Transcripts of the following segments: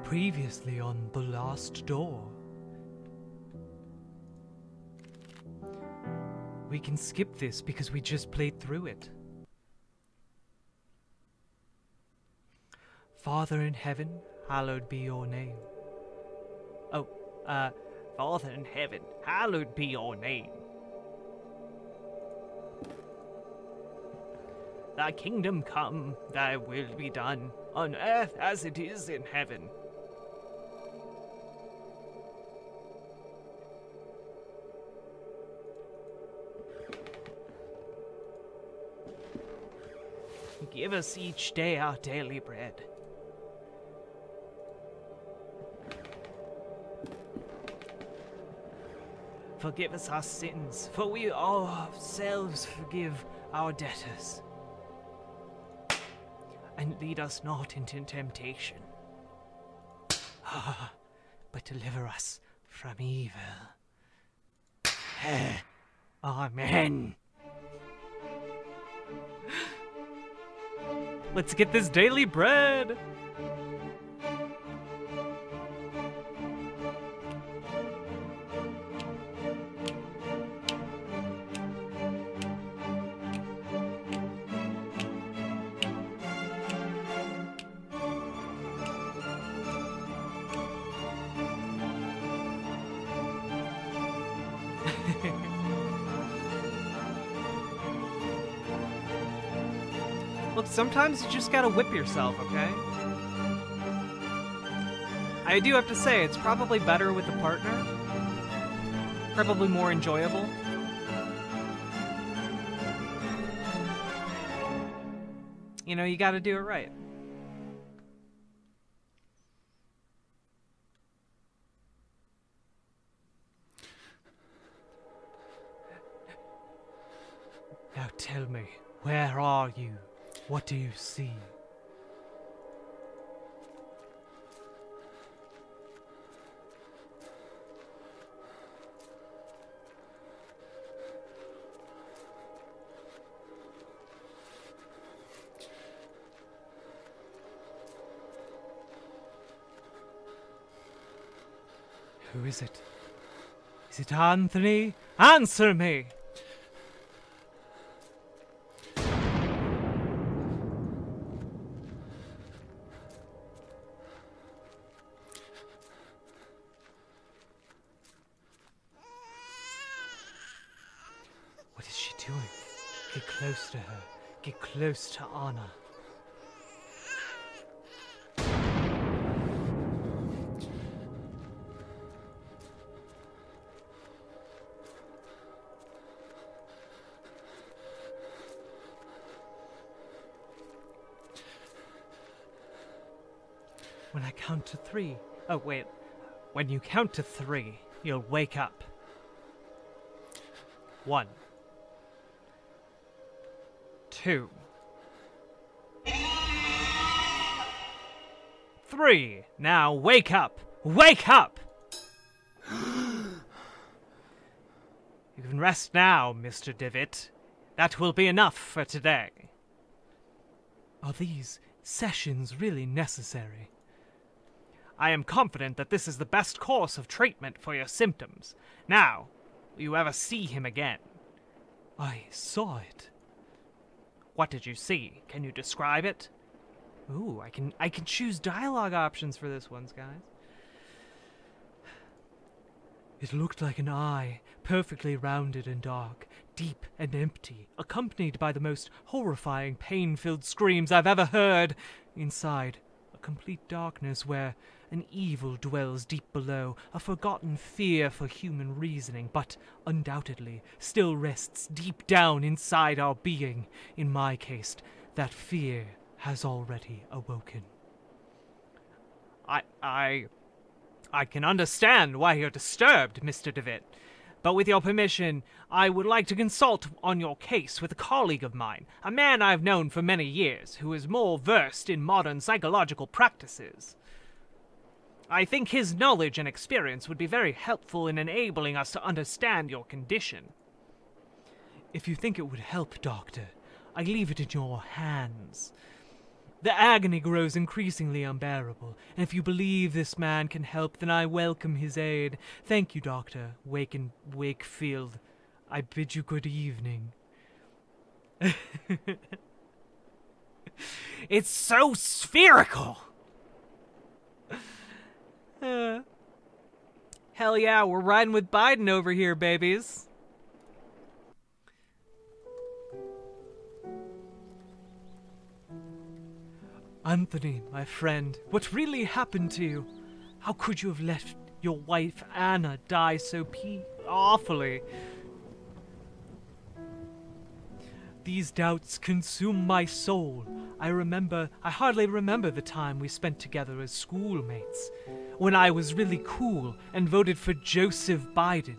Previously on The Last Door. We can skip this because we just played through it. Father in heaven, hallowed be your name. Father in heaven, hallowed be your name. Thy kingdom come, thy will be done, on earth as it is in heaven. Give us each day our daily bread. Forgive us our sins, for we ourselves forgive our debtors. And lead us not into temptation, but deliver us from evil. Amen. Let's get this daily bread! Look, sometimes you just gotta whip yourself, okay? I do have to say, it's probably better with a partner. Probably more enjoyable. You know, you gotta do it right. Now tell me, where are you? What do you see? Who is it? Is it Anthony? Answer me! What is she doing? Get close to her. Get close to Anna. When I count to 3... Oh, wait. When you count to 3, you'll wake up. 1. 2. 3. Now wake up! Wake up! You can rest now, Mr. Divot. That will be enough for today. Are these sessions really necessary? I am confident that this is the best course of treatment for your symptoms. Now, will you ever see him again? I saw it. What did you see? Can you describe it? Ooh, I can choose dialogue options for this one, guys. It looked like an eye, perfectly rounded and dark, deep and empty, accompanied by the most horrifying, pain-filled screams I've ever heard. Inside, a complete darkness where an evil dwells deep below, a forgotten fear for human reasoning, but undoubtedly still rests deep down inside our being. In my case, that fear has already awoken. I can understand why you're disturbed, Mr. DeVitt, but with your permission, I would like to consult on your case with a colleague of mine, a man I've known for many years, who is more versed in modern psychological practices. I think his knowledge and experience would be very helpful in enabling us to understand your condition. If you think it would help, Doctor, I leave it in your hands. The agony grows increasingly unbearable, and if you believe this man can help, then I welcome his aid. Thank you, Dr. Wakefield. I bid you good evening. It's so spherical! Hell yeah, we're riding with Biden over here, babies. Anthony, my friend, what really happened to you? How could you have left your wife Anna die so awfully? These doubts consume my soul. I hardly remember the time we spent together as schoolmates, when I was really cool and voted for Joseph Biden.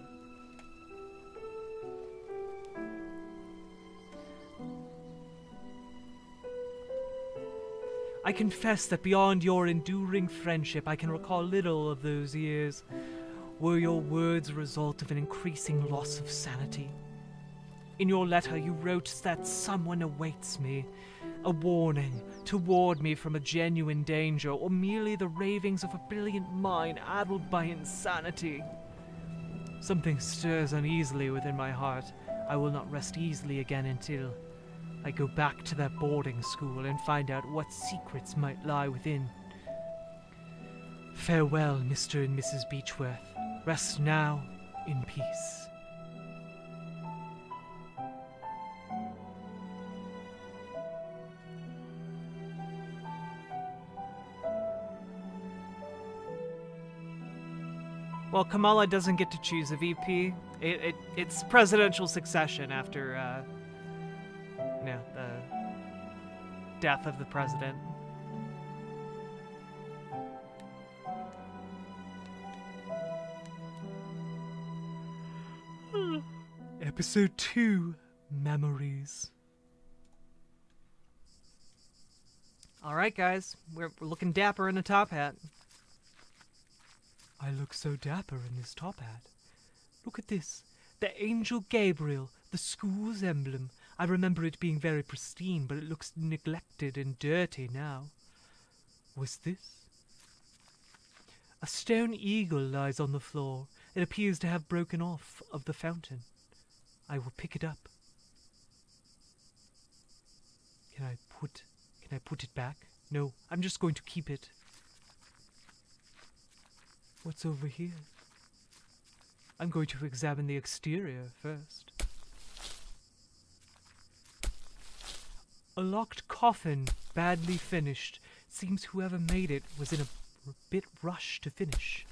I confess that beyond your enduring friendship, I can recall little of those years. Were your words a result of an increasing loss of sanity? In your letter, you wrote that someone awaits me, a warning to ward me from a genuine danger, or merely the ravings of a brilliant mind addled by insanity. Something stirs uneasily within my heart. I will not rest easily again until I go back to that boarding school and find out what secrets might lie within. Farewell, Mr. and Mrs. Beechworth. Rest now in peace. Well, Kamala doesn't get to choose a VP. It's presidential succession after, the death of the president. Episode 2, Memories. Alright, guys. We're looking dapper in a top hat. I look so dapper in this top hat. Look at this. The Angel Gabriel, the school's emblem. I remember it being very pristine, but it looks neglected and dirty now. What's this? A stone eagle lies on the floor. It appears to have broken off of the fountain. I will pick it up. Can I put it back? No, I'm just going to keep it. What's over here? I'm going to examine the exterior first. A locked coffin, badly finished. Seems whoever made it was in a bit rushed to finish.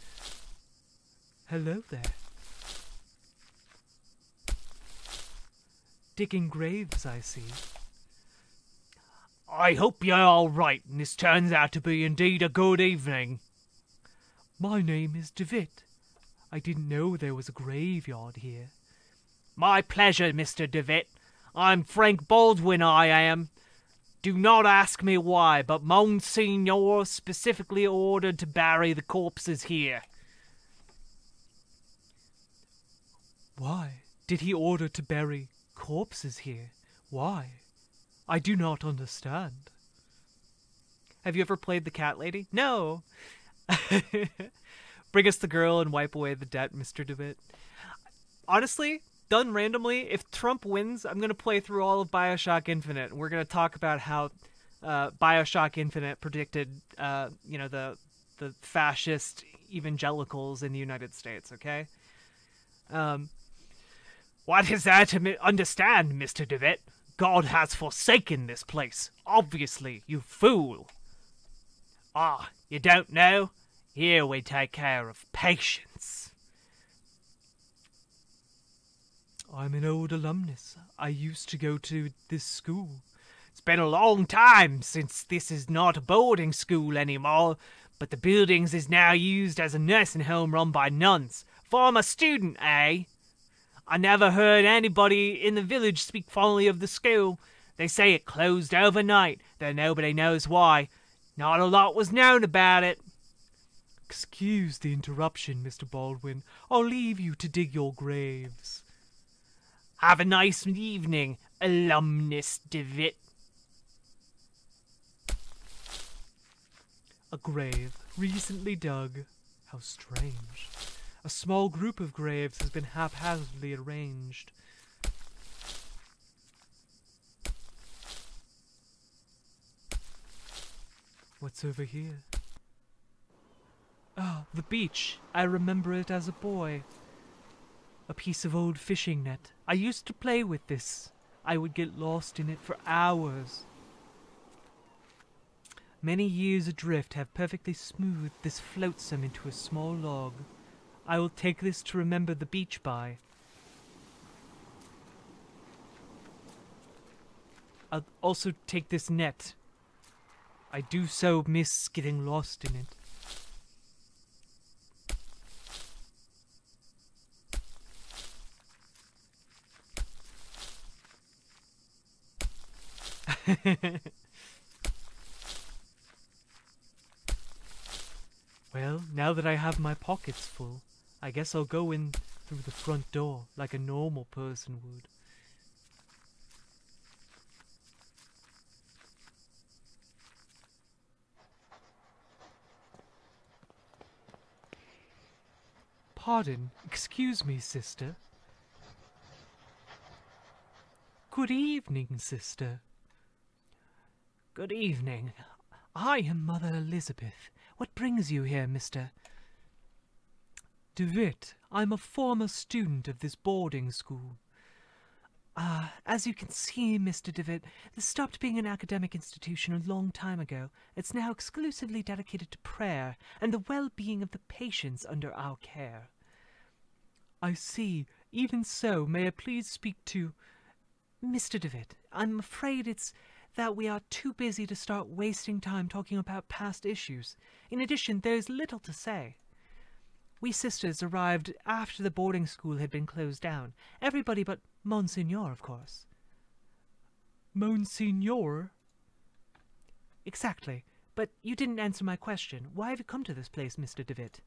Hello there. Digging graves, I see. I hope you're all right, and this turns out to be indeed a good evening. My name is DeVitt. I didn't know there was a graveyard here. My pleasure, Mr. DeVitt. I'm Frank Baldwin, I am. Do not ask me why, but Monsignor specifically ordered to bury the corpses here. Why did he order to bury corpses here? Why? I do not understand. Have you ever played the cat lady? No. Bring us the girl and wipe away the debt, Mr. DeVitt. Honestly, done randomly, if Trump wins, I'm going to play through all of Bioshock Infinite, and we're going to talk about how Bioshock Infinite predicted, the fascist evangelicals in the United States, okay? What is there to understand, Mr. DeVitt? God has forsaken this place. Obviously, you fool. Ah, you don't know? Here we take care of patients. I'm an old alumnus. I used to go to this school. It's been a long time since this is not a boarding school anymore, but the buildings is now used as a nursing home run by nuns. Former student, eh? I never heard anybody in the village speak fondly of the school. They say it closed overnight, though nobody knows why. Not a lot was known about it. Excuse the interruption, Mr. Baldwin. I'll leave you to dig your graves. Have a nice evening, alumnus DeVitt. A grave, recently dug. How strange. A small group of graves has been haphazardly arranged. What's over here? Ah, the beach. I remember it as a boy. A piece of old fishing net. I used to play with this. I would get lost in it for hours. Many years adrift have perfectly smoothed this flotsam into a small log. I will take this to remember the beach by. I'll also take this net. I do so miss getting lost in it. Well, now that I have my pockets full, I guess I'll go in through the front door like a normal person would. Pardon, excuse me, sister. Good evening, sister. Good evening. I am Mother Elizabeth. What brings you here, Mr. DeWitt? I'm a former student of this boarding school. As you can see, Mr. DeWitt, this stopped being an academic institution a long time ago. It's now exclusively dedicated to prayer and the well-being of the patients under our care. I see. Even so, may I please speak to Mr. DeWitt? I'm afraid it's that we are too busy to start wasting time talking about past issues. In addition, there's little to say. We sisters arrived after the boarding school had been closed down. Everybody but Monsignor, of course. Monsignor? Exactly. But you didn't answer my question. Why have you come to this place, Mr. DeWitt?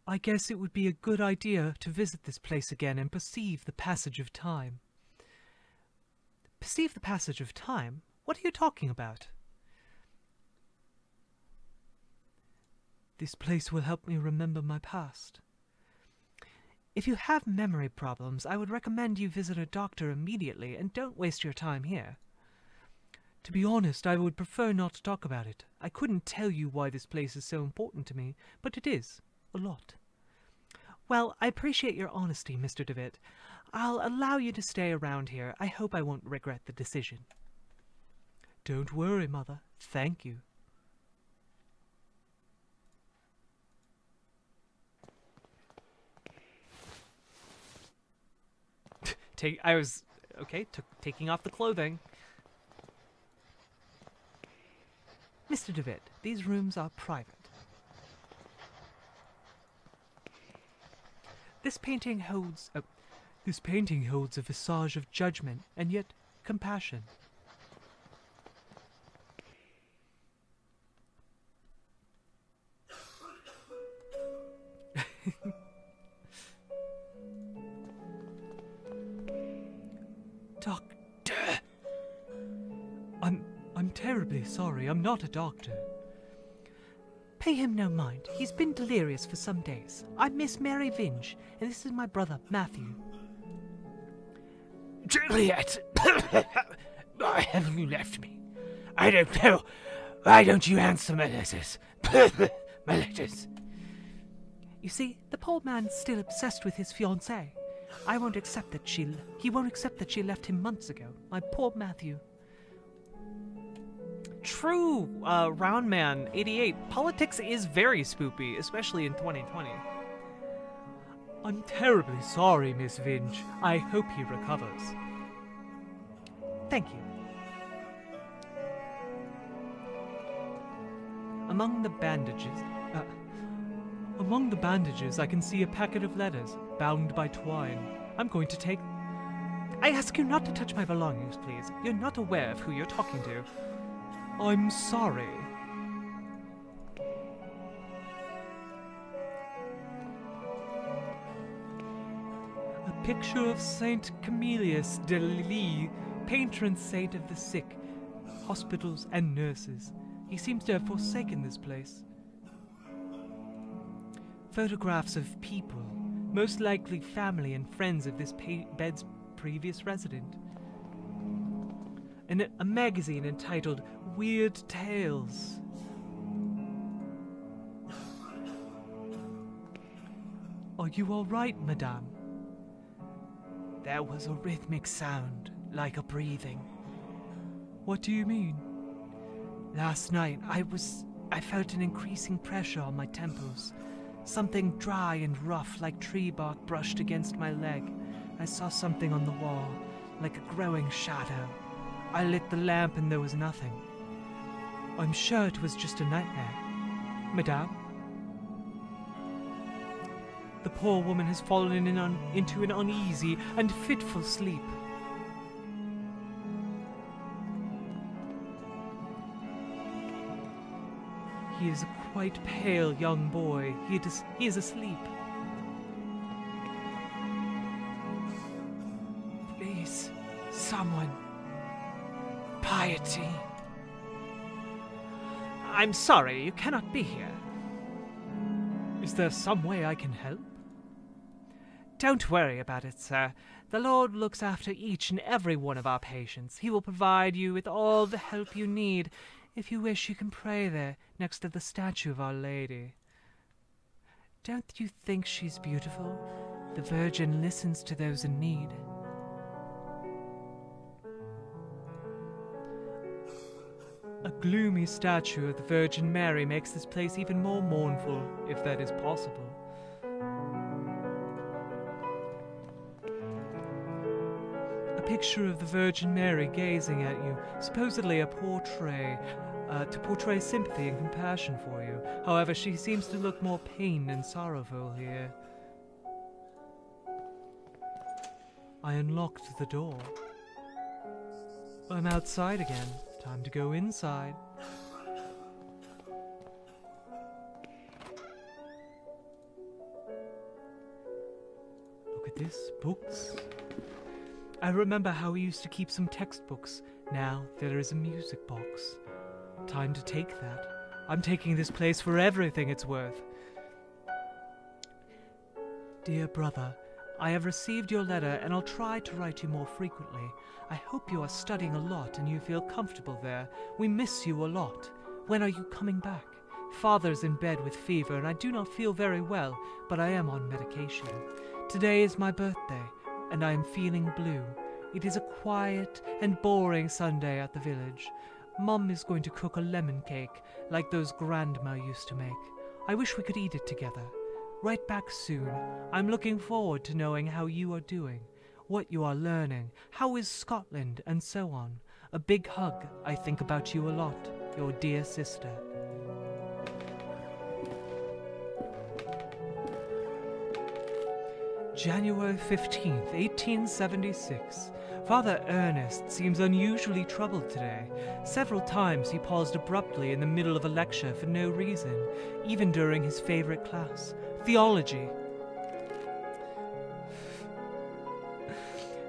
I guess it would be a good idea to visit this place again and perceive the passage of time. Perceive the passage of time? What are you talking about? This place will help me remember my past. If you have memory problems, I would recommend you visit a doctor immediately and don't waste your time here. To be honest, I would prefer not to talk about it. I couldn't tell you why this place is so important to me, but it is. A lot. Well, I appreciate your honesty, Mr. DeWitt. I'll allow you to stay around here. I hope I won't regret the decision. Don't worry, Mother. Thank you. Taking off the clothing. Mr. DeWitt, these rooms are private. This painting holds a visage of judgment and yet compassion. Doctor! I'm terribly sorry. I'm not a doctor. Pay him no mind. He's been delirious for some days. I'm Miss Mary Vinge, and this is my brother, Matthew. Juliet! Why have you left me? I don't know. Why don't you answer my letters? My letters. You see, the poor man's still obsessed with his fiancée. He won't accept that she left him months ago. My poor Matthew. True, Roundman 88. Politics is very spoopy, especially in 2020. I'm terribly sorry, Miss Vinge. I hope he recovers. Thank you. Among the bandages, I can see a packet of letters, bound by twine. I'm going to take... I ask you not to touch my belongings, please. You're not aware of who you're talking to. I'm sorry. A Picture of Saint Camillus de Lille, patron saint of the sick, hospitals and nurses. He seems to have forsaken this place. Photographs of people, most likely family and friends of this bed's previous resident. And a magazine entitled Weird Tales. Are you all right, madame? There was a rhythmic sound, like a breathing. What do you mean? Last night, I felt an increasing pressure on my temples. Something dry and rough, like tree bark, brushed against my leg. I saw something on the wall, like a growing shadow. I lit the lamp and there was nothing. I'm sure it was just a nightmare. Madame? The poor woman has fallen into an uneasy and fitful sleep. He is a quite pale young boy. He is asleep. Please, someone. Piety. I'm sorry, you cannot be here. Is there some way I can help? Don't worry about it, sir. The Lord looks after each and every one of our patients. He will provide you with all the help you need. If you wish, you can pray there, next to the statue of Our Lady. Don't you think she's beautiful? The Virgin listens to those in need. A gloomy statue of the Virgin Mary makes this place even more mournful, if that is possible. A picture of the Virgin Mary gazing at you, supposedly a portrait, to portray sympathy and compassion for you. However, she seems to look more pained and sorrowful here. I unlocked the door. I'm outside again. Time to go inside. Look at this, books. I remember how we used to keep some textbooks. Now there is a music box. Time to take that. I'm taking this place for everything it's worth. Dear brother, I have received your letter and I'll try to write you more frequently. I hope you are studying a lot and you feel comfortable there. We miss you a lot. When are you coming back? Father's in bed with fever and I do not feel very well, but I am on medication. Today is my birthday and I am feeling blue. It is a quiet and boring Sunday at the village. Mum is going to cook a lemon cake like those grandma used to make. I wish we could eat it together. Write back soon. I'm looking forward to knowing how you are doing, what you are learning, how is Scotland, and so on. A big hug. I think about you a lot. Your dear sister. January 15th, 1876. Father Ernest seems unusually troubled today. Several times he paused abruptly in the middle of a lecture for no reason, even during his favorite class, theology.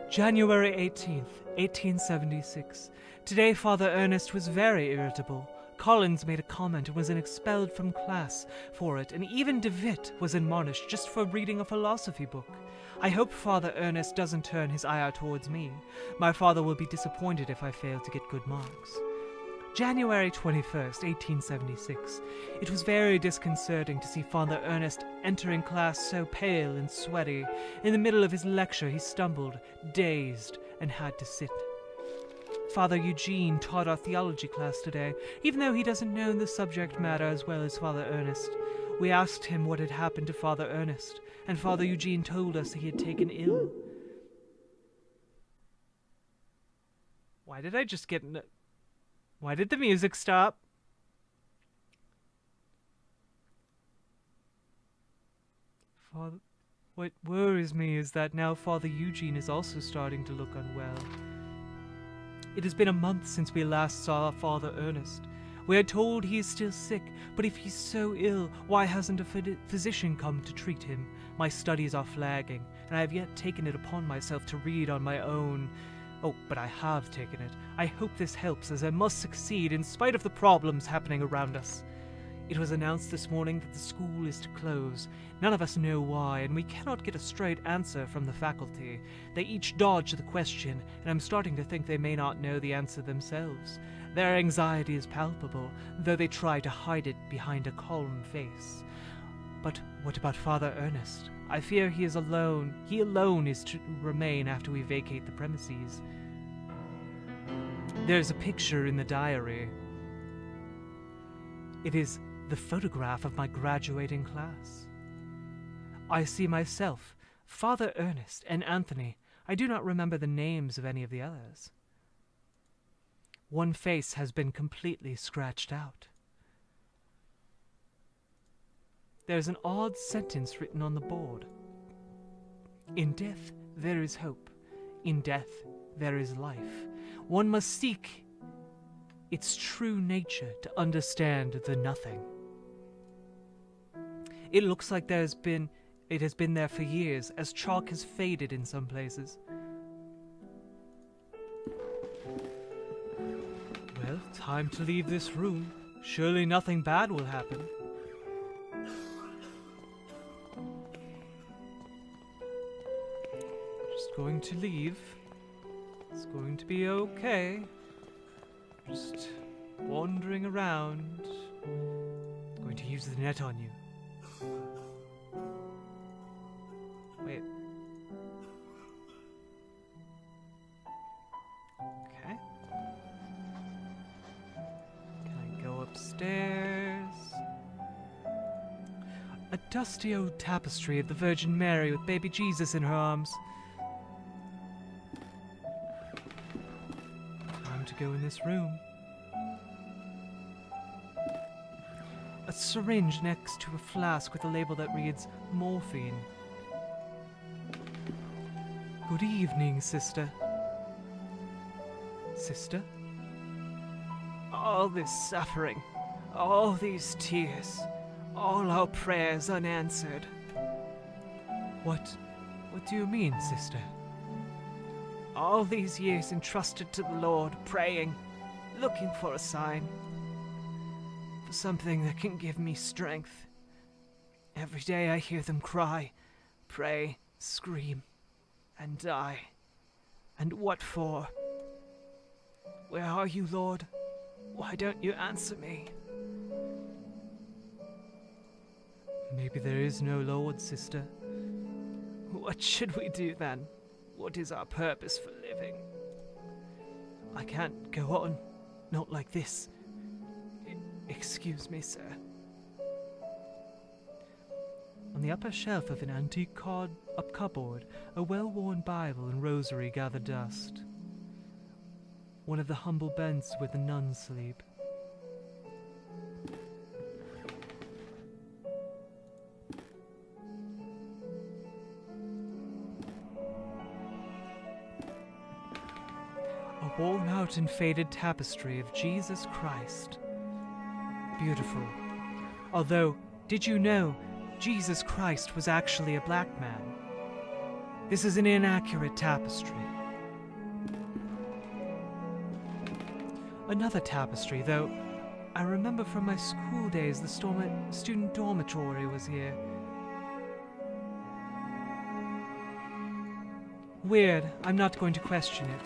January 18th, 1876. Today Father Ernest was very irritable. Collins made a comment and was expelled from class for it, and even DeWitt was admonished just for reading a philosophy book. I hope Father Ernest doesn't turn his ire towards me. My father will be disappointed if I fail to get good marks. January 21st, 1876. It was very disconcerting to see Father Ernest entering class so pale and sweaty. In the middle of his lecture he stumbled, dazed, and had to sit. Father Eugene taught our theology class today, even though he doesn't know the subject matter as well as Father Ernest. We asked him what had happened to Father Ernest, and Father Eugene told us he had taken ill. Why did I just get... Why did the music stop? Father... What worries me is that now Father Eugene is also starting to look unwell. It has been a month since we last saw Father Ernest. We are told he is still sick, but if he's so ill, why hasn't a physician come to treat him? My studies are flagging. and I have yet taken it upon myself to read on my own. Oh, but I have taken it. I hope this helps, as I must succeed in spite of the problems happening around us. It was announced this morning that the school is to close. None of us know why, and we cannot get a straight answer from the faculty. They each dodge the question, and I'm starting to think they may not know the answer themselves. Their anxiety is palpable, though they try to hide it behind a calm face. But what about Father Ernest? I fear he is alone. He alone is to remain after we vacate the premises. There's a picture in the diary. It is the photograph of my graduating class. I see myself, Father Ernest, and Anthony. I do not remember the names of any of the others. One face has been completely scratched out. There's an odd sentence written on the board. In death there is hope. In death there is life. One must seek its true nature to understand the nothing. It looks like it has been there for years, as chalk has faded in some places. Well, time to leave this room. Surely nothing bad will happen. Just going to leave. It's going to be okay. Just wandering around. Going to use the net on you. Wait. Okay. Can I go upstairs? A dusty old tapestry of the Virgin Mary with baby Jesus in her arms. Time to go in this room. A syringe next to a flask with a label that reads morphine. Good evening, sister. Sister? All this suffering, all these tears, all our prayers unanswered. What do you mean, sister? All these years entrusted to the Lord, praying, looking for a sign, for something that can give me strength. Every day I hear them cry, pray, scream, and die. And what for? Where are you, Lord? Why don't you answer me? Maybe there is no Lord, sister. What should we do then? What is our purpose for living? I can't go on, not like this. Excuse me, sir. On the upper shelf of an antique cupboard, a well-worn Bible and rosary gather dust. One of the humble beds where the nuns sleep. A worn-out and faded tapestry of Jesus Christ. Beautiful. Although, did you know Jesus Christ was actually a black man? This is an inaccurate tapestry. Another tapestry, though I remember from my school days the student dormitory was here. Weird. I'm not going to question it.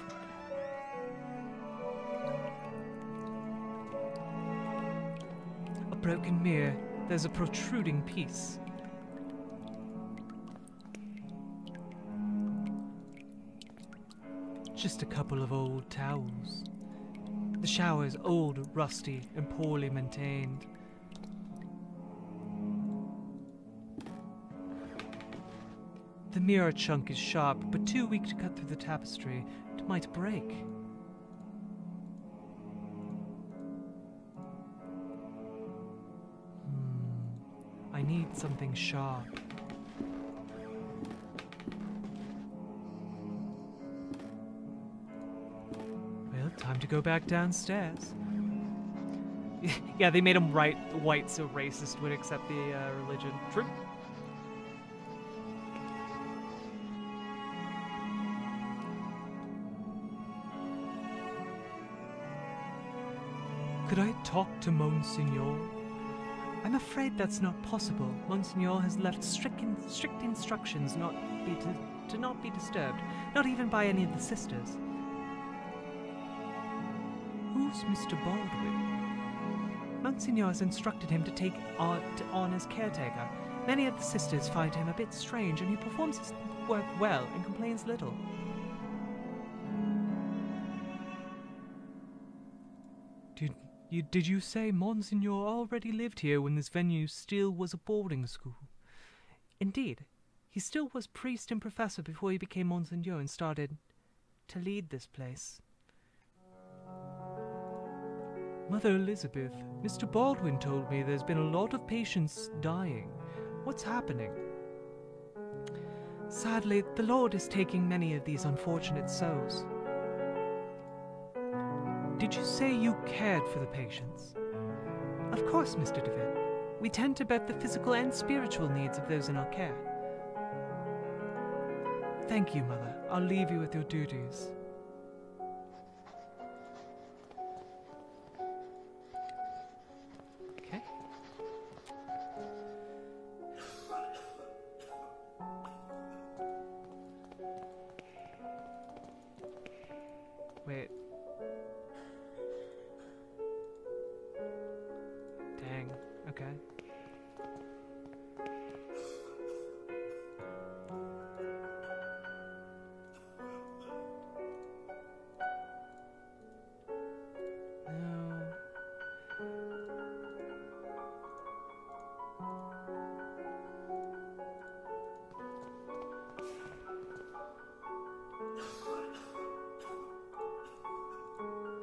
A broken mirror. There's a protruding piece. Just a couple of old towels. The shower is old, rusty, and poorly maintained. The mirror chunk is sharp, but too weak to cut through the tapestry. It might break. I need something sharp. Well, time to go back downstairs. Yeah, they made him white so racist would accept the religion. True. Could I talk to Monsignor? I'm afraid that's not possible. Monsignor has left strict instructions to not be disturbed, not even by any of the sisters. Who's Mr. Baldwin? Monsignor has instructed him to take on as caretaker. Many of the sisters find him a bit strange, and he performs his work well and complains little. Did you say Monsignor already lived here when this venue still was a boarding school? Indeed. He still was priest and professor before he became Monsignor and started to lead this place. Mother Elizabeth, Mr. Baldwin told me there's been a lot of patients dying. What's happening? Sadly, the Lord is taking many of these unfortunate souls. Did you say you cared for the patients? Of course, Mr. DeVitt. We tend to bet the physical and spiritual needs of those in our care. Thank you, Mother. I'll leave you with your duties. Okay. Wait. Dang. Okay.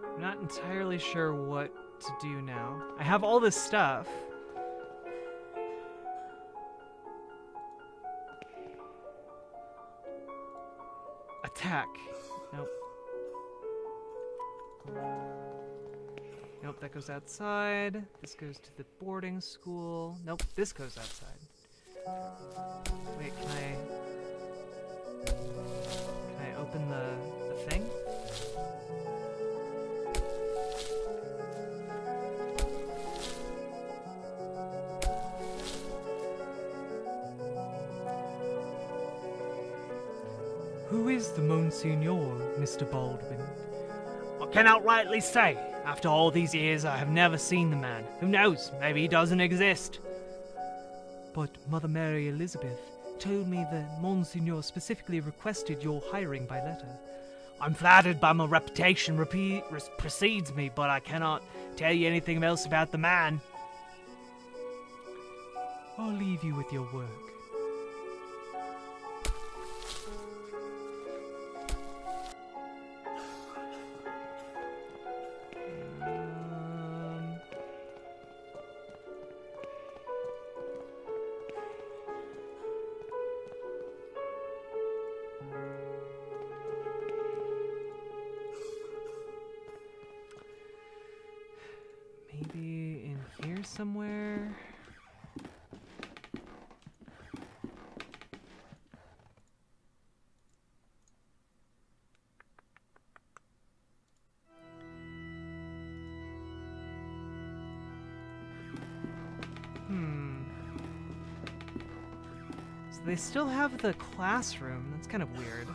I'm not entirely sure what to do now. I have all this stuff. Attack. Nope. Nope, that goes outside. This goes to the boarding school. Nope, this goes outside. Wait, can I open the thing? Who is the Monsignor, Mr. Baldwin? I cannot rightly say. After all these years, I have never seen the man. Who knows? Maybe he doesn't exist. But Mother Mary Elizabeth told me that Monsignor specifically requested your hiring by letter. I'm flattered by my reputation precedes me, but I cannot tell you anything else about the man. I'll leave you with your work. Maybe in here somewhere? So they still have the classroom. That's kind of weird.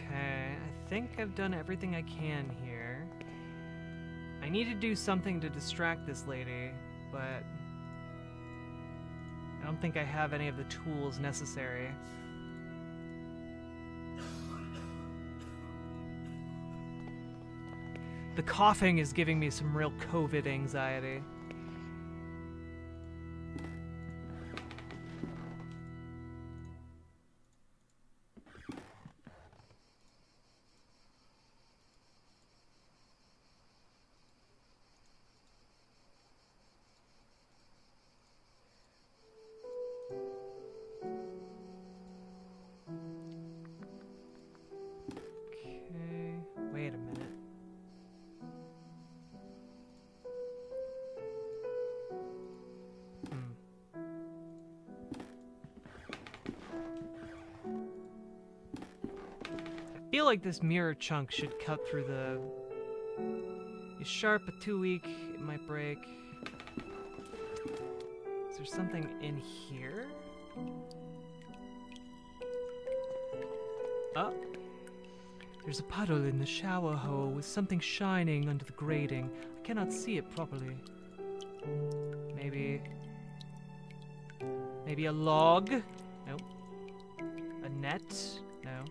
I think I've done everything I can here. I need to do something to distract this lady, but I don't think I have any of the tools necessary. The coughing is giving me some real COVID anxiety. feel like this mirror chunk should cut through the... It's sharp but too weak, it might break. Is there something in here? Oh. There's a puddle in the shower hole with something shining under the grating. I cannot see it properly. Maybe a log? Nope. A net? No.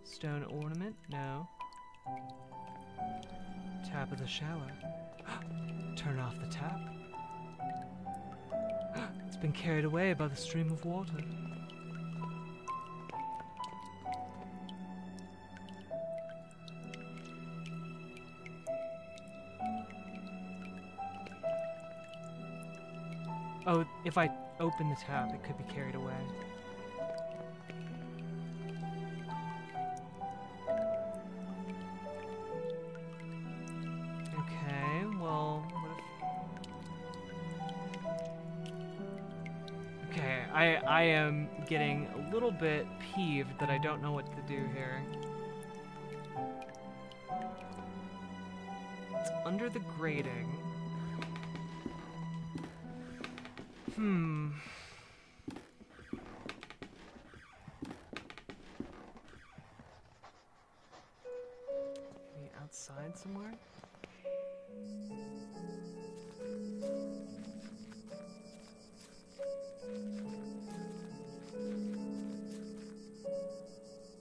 Stone ornament? No. Tap of the shower. Turn off the tap. It's been carried away by the stream of water. Oh, if I open the tap, it could be carried away. Okay, well, what if... Okay, I am getting a little bit peeved that I don't know what to do here. It's under the grating. Maybe outside somewhere?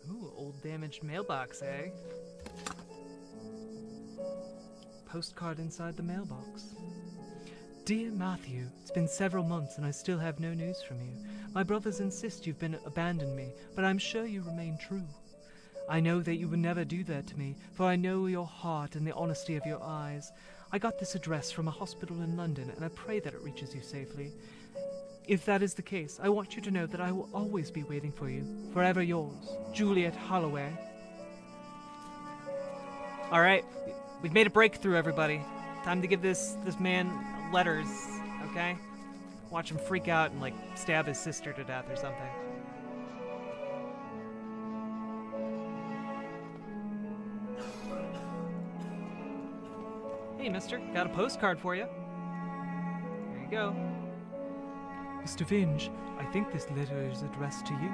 Ooh, old damaged mailbox, eh? Postcard inside the mailbox. Dear Matthew, it's been several months and I still have no news from you. My brothers insist you've abandoned me, but I'm sure you remain true. I know that you would never do that to me, for I know your heart and the honesty of your eyes. I got this address from a hospital in London, and I pray that it reaches you safely. If that is the case, I want you to know that I will always be waiting for you. Forever yours, Juliet Holloway. Alright, we've made a breakthrough, everybody. Time to give this man letters, okay? Watch him freak out and, like, stab his sister to death or something. Hey, mister, got a postcard for you. There you go. Mr. Vinge, I think this letter is addressed to you.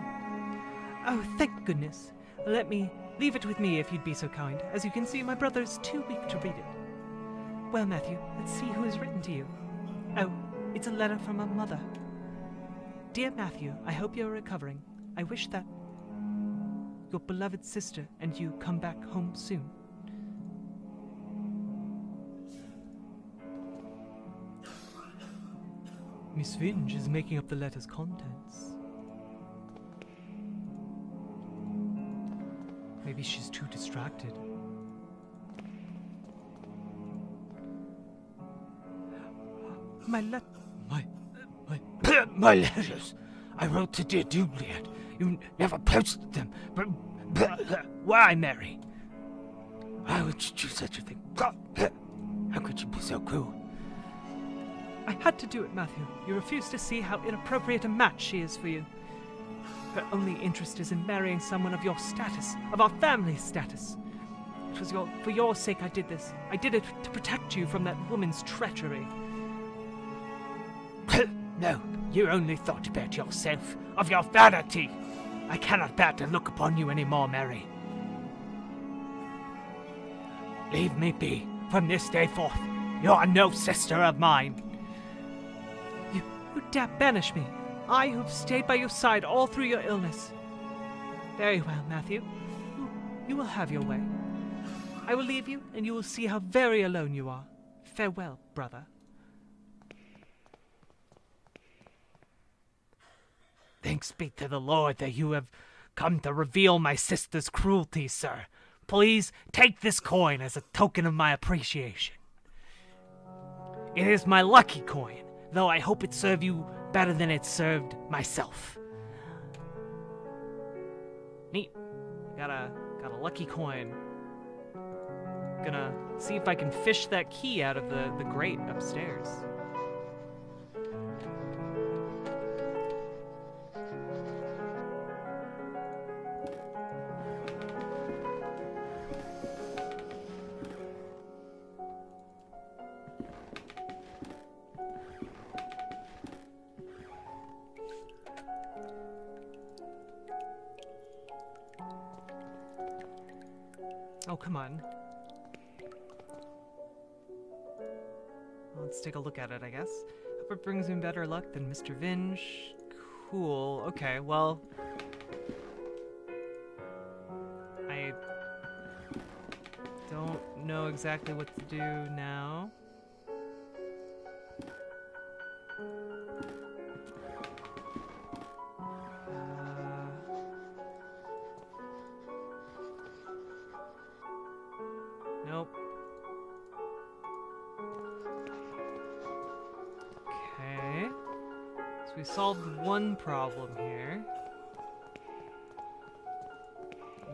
Oh, thank goodness. Leave it with me if you'd be so kind. As you can see, my brother is too weak to read it. Well, Matthew, let's see who has written to you. Oh, it's a letter from a mother. Dear Matthew, I hope you're recovering. I wish that your beloved sister and you come back home soon. Miss Vinge is making up the letter's contents. Maybe she's too distracted. My letters. I wrote to dear Juliet. You never posted them. Why, Mary? Why would you do such a thing? How could you be so cruel? I had to do it, Matthew. You refuse to see how inappropriate a match she is for you. Her only interest is in marrying someone of your status, of our family's status. It was for your sake I did this. I did it to protect you from that woman's treachery. No, you only thought about yourself, of your vanity. I cannot bear to look upon you any more, Mary. Leave me be. From this day forth, you are no sister of mine. You dare banish me, I who've stayed by your side all through your illness. Very well, Matthew. You will have your way. I will leave you, and you will see how very alone you are. Farewell, brother. Thanks be to the Lord that you have come to reveal my sister's cruelty, sir. Please take this coin as a token of my appreciation. It is my lucky coin, though I hope it served you better than it served myself. Neat. Got a lucky coin. Gonna see if I can fish that key out of the grate upstairs. Oh, come on. Well, let's take a look at it, I guess. Hope it brings me better luck than Mr. Vinge. Cool. Okay, well... I don't know exactly what to do now. Nope. Okay. So we solved one problem here.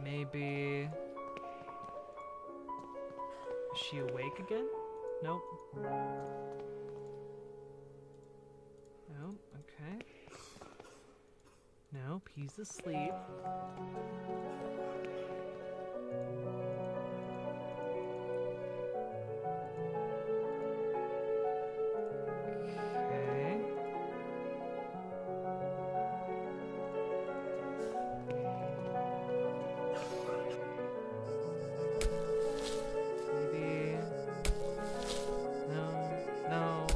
Maybe... Is she awake again? Nope. Nope, okay. Nope, he's asleep. Okay. Maybe... No.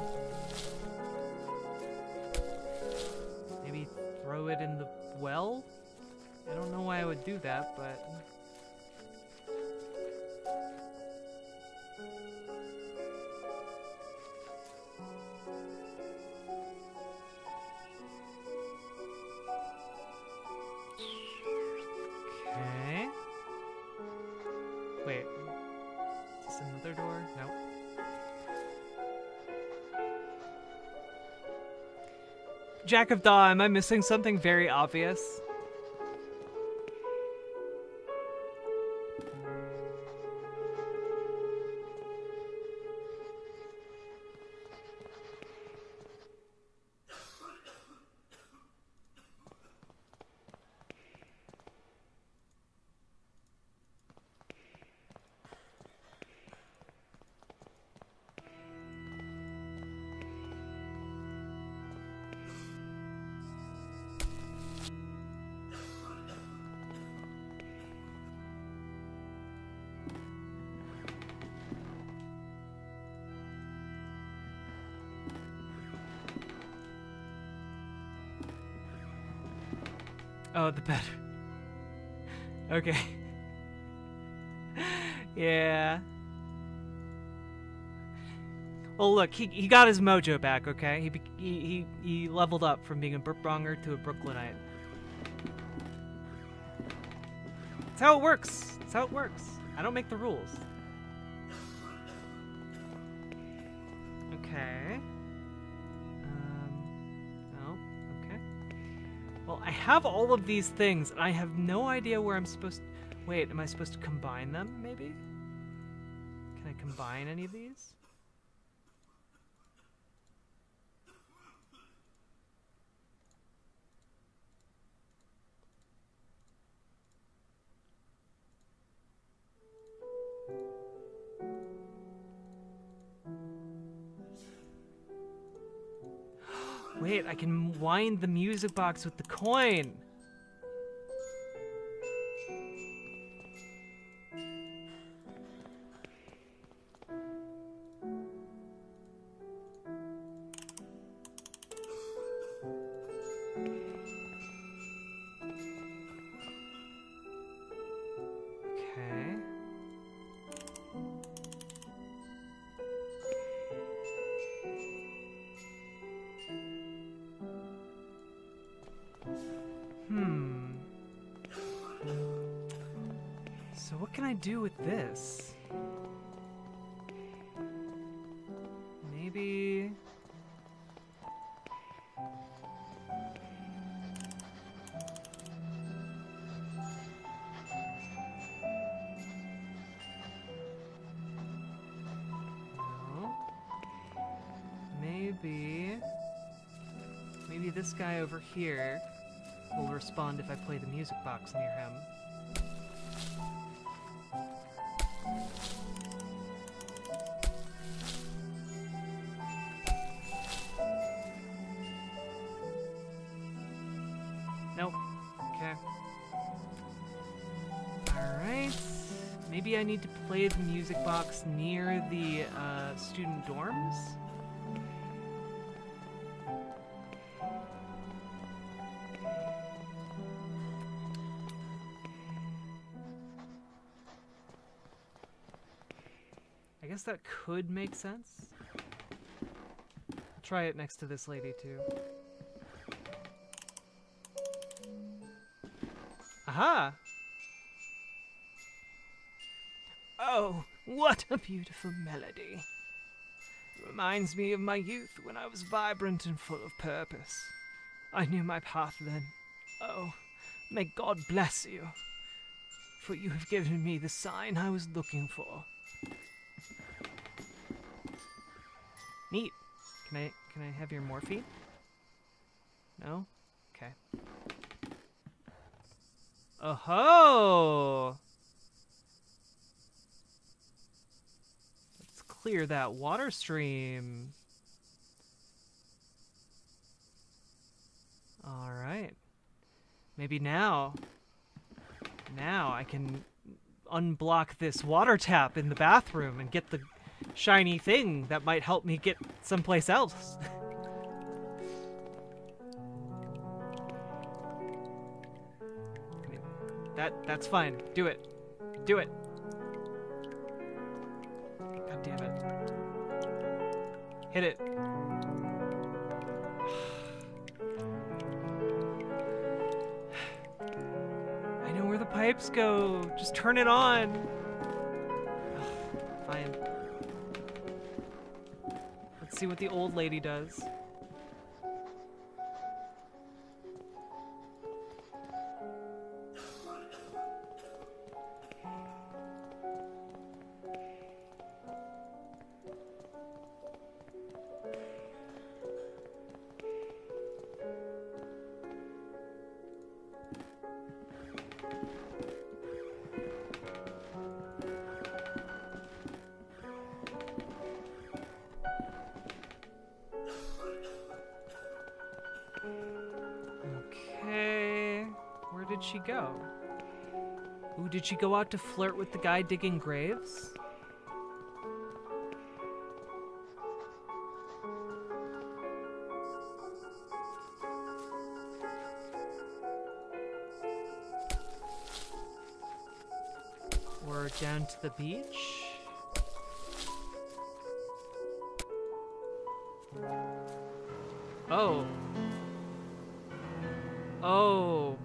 Maybe throw it in the well? I don't know why I would do that, but... Okay. Wait. Is this another door? Nope. Jack of Daw, am I missing something very obvious? Oh, the bed. Okay. Yeah. Well, look, he got his mojo back, okay? He leveled up from being a Brookbronger to a Brooklynite. That's how it works. That's how it works. I don't make the rules. Okay. No. Okay. Well, I have all of these things, and I have no idea where I'm supposed to... Wait, am I supposed to combine them, maybe? Can I combine any of these? Wait, I can wind the music box with the coin. Okay. So what can I do with this? Maybe... No. Maybe this guy over here will respond if I play the music box near him. Nope. Okay. Alright. Maybe I need to play the music box near the student dorms? I guess that could make sense. I'll try it next to this lady too. Aha! Oh, what a beautiful melody. Reminds me of my youth when I was vibrant and full of purpose. I knew my path then. Oh, may God bless you, for you have given me the sign I was looking for. Neat. Can I have your morphine? No? Okay. Oh-ho! Let's clear that water stream. Alright. Maybe now I can unblock this water tap in the bathroom and get the shiny thing that might help me get someplace else. That's fine. Do it. Do it. God damn it. Hit it. I know where the pipes go. Just turn it on. Fine. Let's see what the old lady does. Did she go? Ooh, did she go out to flirt with the guy digging graves? Or down to the beach? Oh. Oh.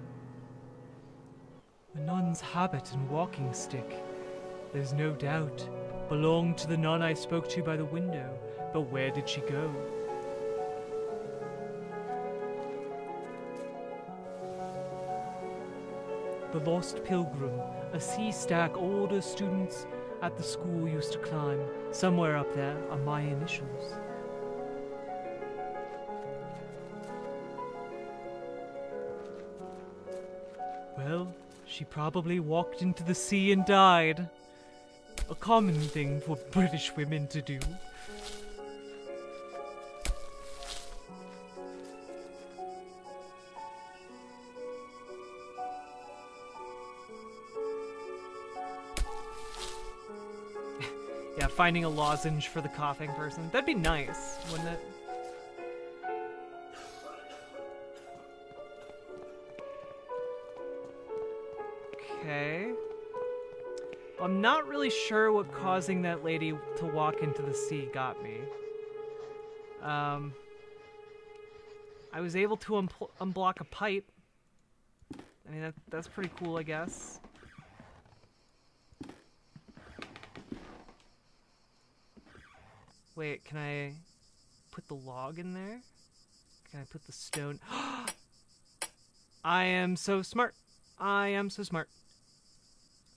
A nun's habit and walking stick, there's no doubt, belonged to the nun I spoke to by the window, but where did she go? The Lost Pilgrim, a sea stack older students at the school used to climb. Somewhere up there are my initials. Well, she probably walked into the sea and died. A common thing for British women to do. Yeah, finding a lozenge for the coughing person. That'd be nice, wouldn't it? Okay. I'm not really sure what causing that lady to walk into the sea got me. I was able to unblock a pipe. I mean, that's pretty cool, I guess. Wait, can I put the log in there? Can I put the stone? I am so smart. I am so smart.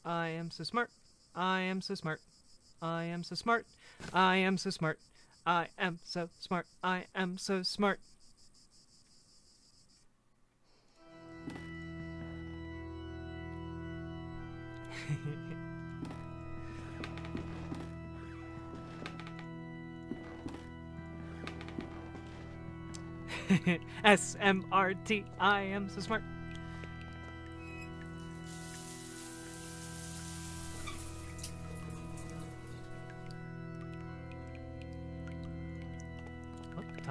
I am so smart. I am so smart. I am so smart. I am so smart. I am so smart. I am so smart. SMRT. I am so smart.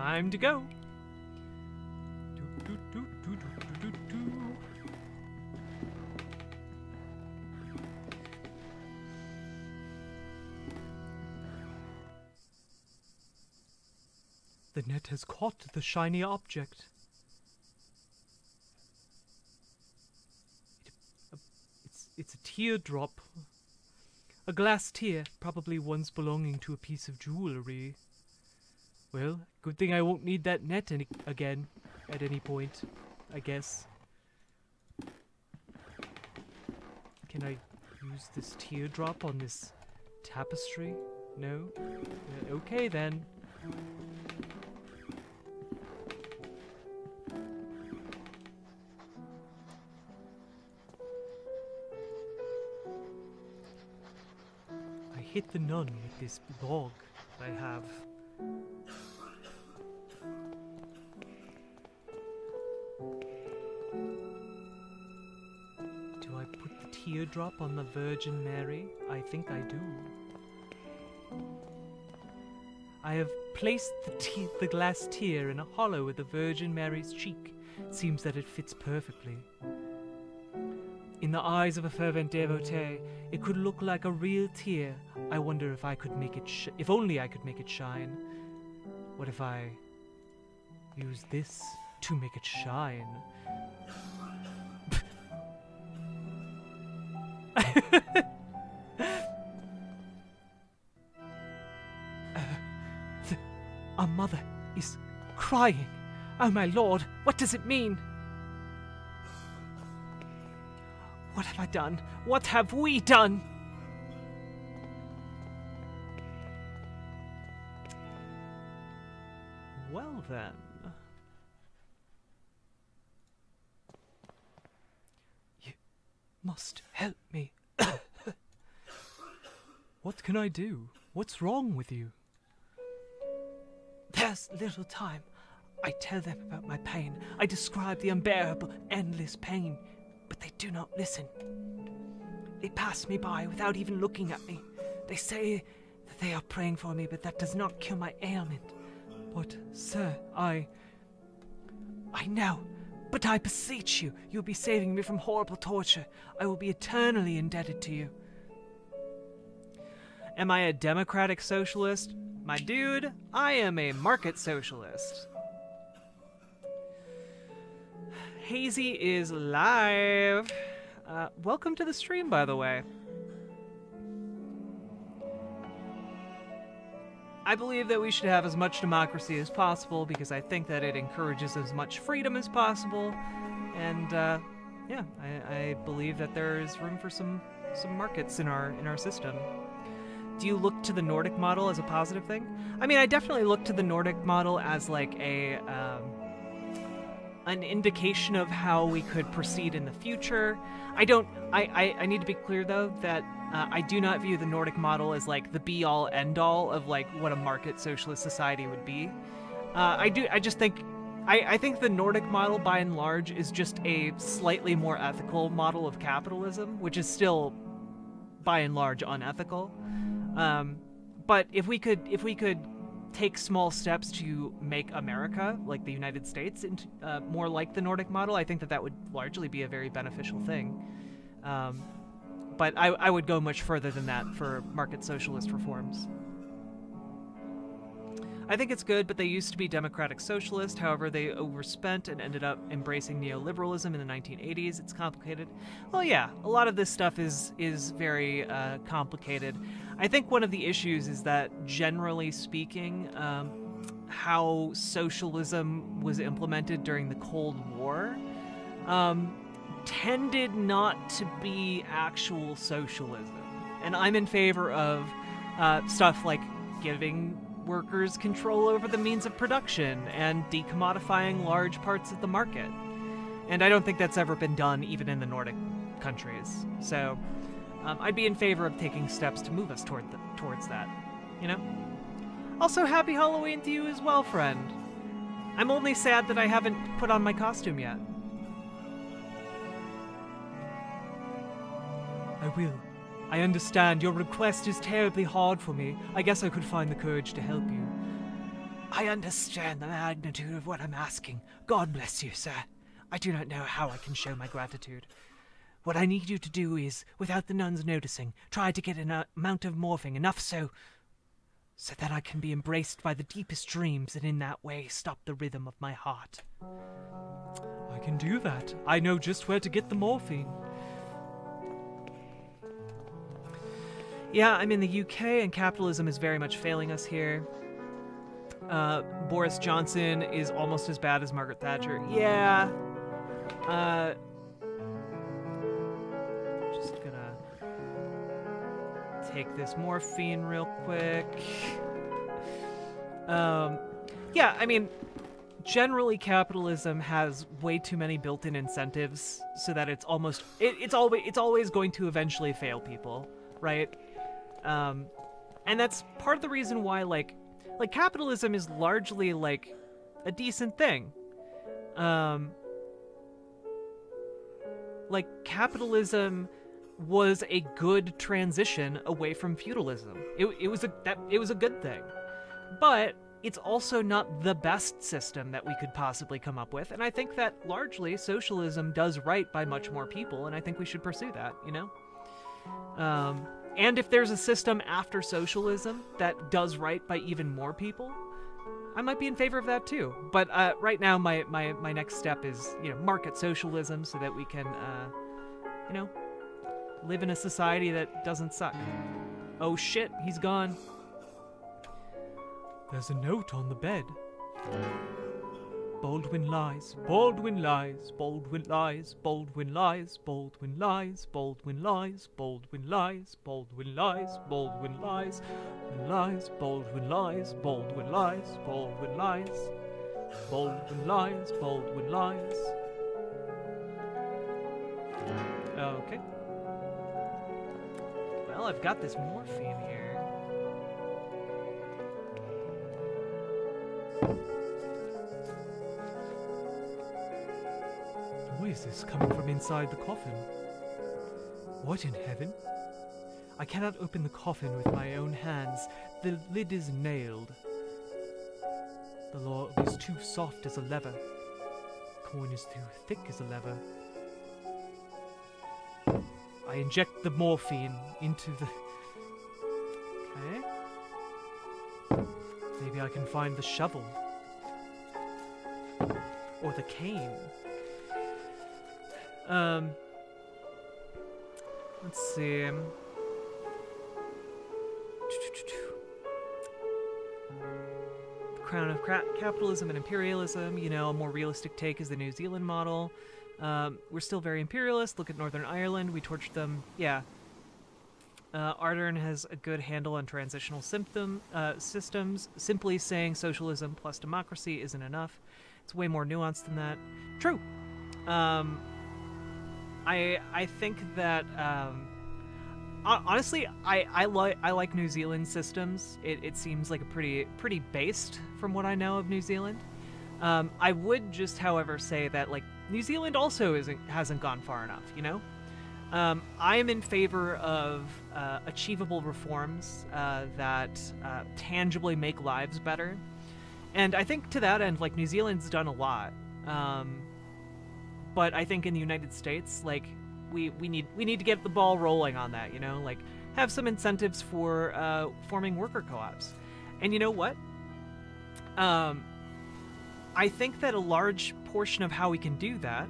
Time to go. The net has caught the shiny object. It's a teardrop. A glass tear, probably once belonging to a piece of jewelry. Well, good thing I won't need that net again at any point, I guess. Can I use this teardrop on this tapestry? No? Okay then. I hit the nun with this log I have. Do I put the teardrop on the Virgin Mary? I think I do. I have placed the glass tear in a hollow of the Virgin Mary's cheek. Seems that it fits perfectly. In the eyes of a fervent devotee, it could look like a real tear. I wonder if I could make it if only I could make it shine. What if I use this to make it shine? Our mother is crying. Oh my lord, what does it mean? What have I done? What have we done? Well then. You must help me. What can I do? What's wrong with you? There's little time. I tell them about my pain. I describe the unbearable, endless pain. But they do not listen. They pass me by without even looking at me. They say that they are praying for me, but that does not cure my ailment. But, sir, I know. But I beseech you, you will be saving me from horrible torture. I will be eternally indebted to you. Am I a democratic socialist? My dude, I am a market socialist. Hazy is live. Welcome to the stream, by the way. I believe that we should have as much democracy as possible because I think that it encourages as much freedom as possible. And yeah, I believe that there is room for some markets in our system. Do you look to the Nordic model as a positive thing? I mean, I definitely look to the Nordic model as like an indication of how we could proceed in the future. I need to be clear though that I do not view the Nordic model as like the be-all end-all of like what a market socialist society would be. I think the Nordic model by and large is just a slightly more ethical model of capitalism, which is still by and large unethical. But if we could take small steps to make America, like the United States, into more like the Nordic model, I think that would largely be a very beneficial thing. But I would go much further than that for market socialist reforms. I think it's good, but they used to be democratic socialist. However, they overspent and ended up embracing neoliberalism in the 1980s. It's complicated. Well, yeah, a lot of this stuff is very complicated. I think one of the issues is that, generally speaking, how socialism was implemented during the Cold War tended not to be actual socialism. And I'm in favor of stuff like giving workers control over the means of production and decommodifying large parts of the market. And I don't think that's ever been done even in the Nordic countries. So I'd be in favor of taking steps to move us towards that, you know? Also, happy Halloween to you as well, friend. I'm only sad that I haven't put on my costume yet. I will. I understand. Your request is terribly hard for me. I guess I could find the courage to help you. I understand the magnitude of what I'm asking. God bless you, sir. I do not know how I can show my gratitude. What I need you to do is, without the nuns noticing, try to get an amount of morphing, enough so that I can be embraced by the deepest dreams, and in that way stop the rhythm of my heart. I can do that. I know just where to get the morphine. Yeah, I'm in the UK, and capitalism is very much failing us here. Boris Johnson is almost as bad as Margaret Thatcher. Yeah. Just gonna take this morphine real quick. Yeah, I mean, generally capitalism has way too many built-in incentives so that it's almost it's always going to eventually fail people, right? And that's part of the reason why like capitalism is largely like a decent thing. Like capitalism was a good transition away from feudalism. It was a good thing. But it's also not the best system that we could possibly come up with, and I think that largely socialism does right by much more people, and I think we should pursue that, you know? And if there's a system after socialism that does right by even more people, I might be in favor of that too. But right now, my next step is, you know, market socialism so that we can, you know, live in a society that doesn't suck. Oh shit, he's gone. There's a note on the bed. Baldwin lies, Baldwin lies, Baldwin lies, Baldwin lies, Baldwin lies, Baldwin lies, Baldwin lies, Baldwin lies, Baldwin lies, lies, Baldwin lies, Baldwin lies, Baldwin lies, Baldwin lies, Baldwin lies. Okay. Well, I've got this morphine here. Noises coming from inside the coffin. What in heaven? I cannot open the coffin with my own hands. The lid is nailed. The law is too soft as a lever. The coin is too thick as a lever. I inject the morphine into the... Okay. Maybe I can find the shovel. Or the cane. Let's see. The crown of capitalism and imperialism, you know, a more realistic take is the New Zealand model. We're still very imperialist. Look at Northern Ireland. We torched them. Yeah. Ardern has a good handle on transitional systems. Simply saying socialism plus democracy isn't enough. It's way more nuanced than that. True. I think that honestly, I like New Zealand systems. It seems like a pretty based from what I know of New Zealand. I would just, however, say that like New Zealand also hasn't gone far enough. You know, I am in favor of achievable reforms that tangibly make lives better, and I think to that end, like New Zealand's done a lot. But I think in the United States, like we need to get the ball rolling on that, you know, like have some incentives for forming worker co-ops. And you know what? I think that a large portion of how we can do that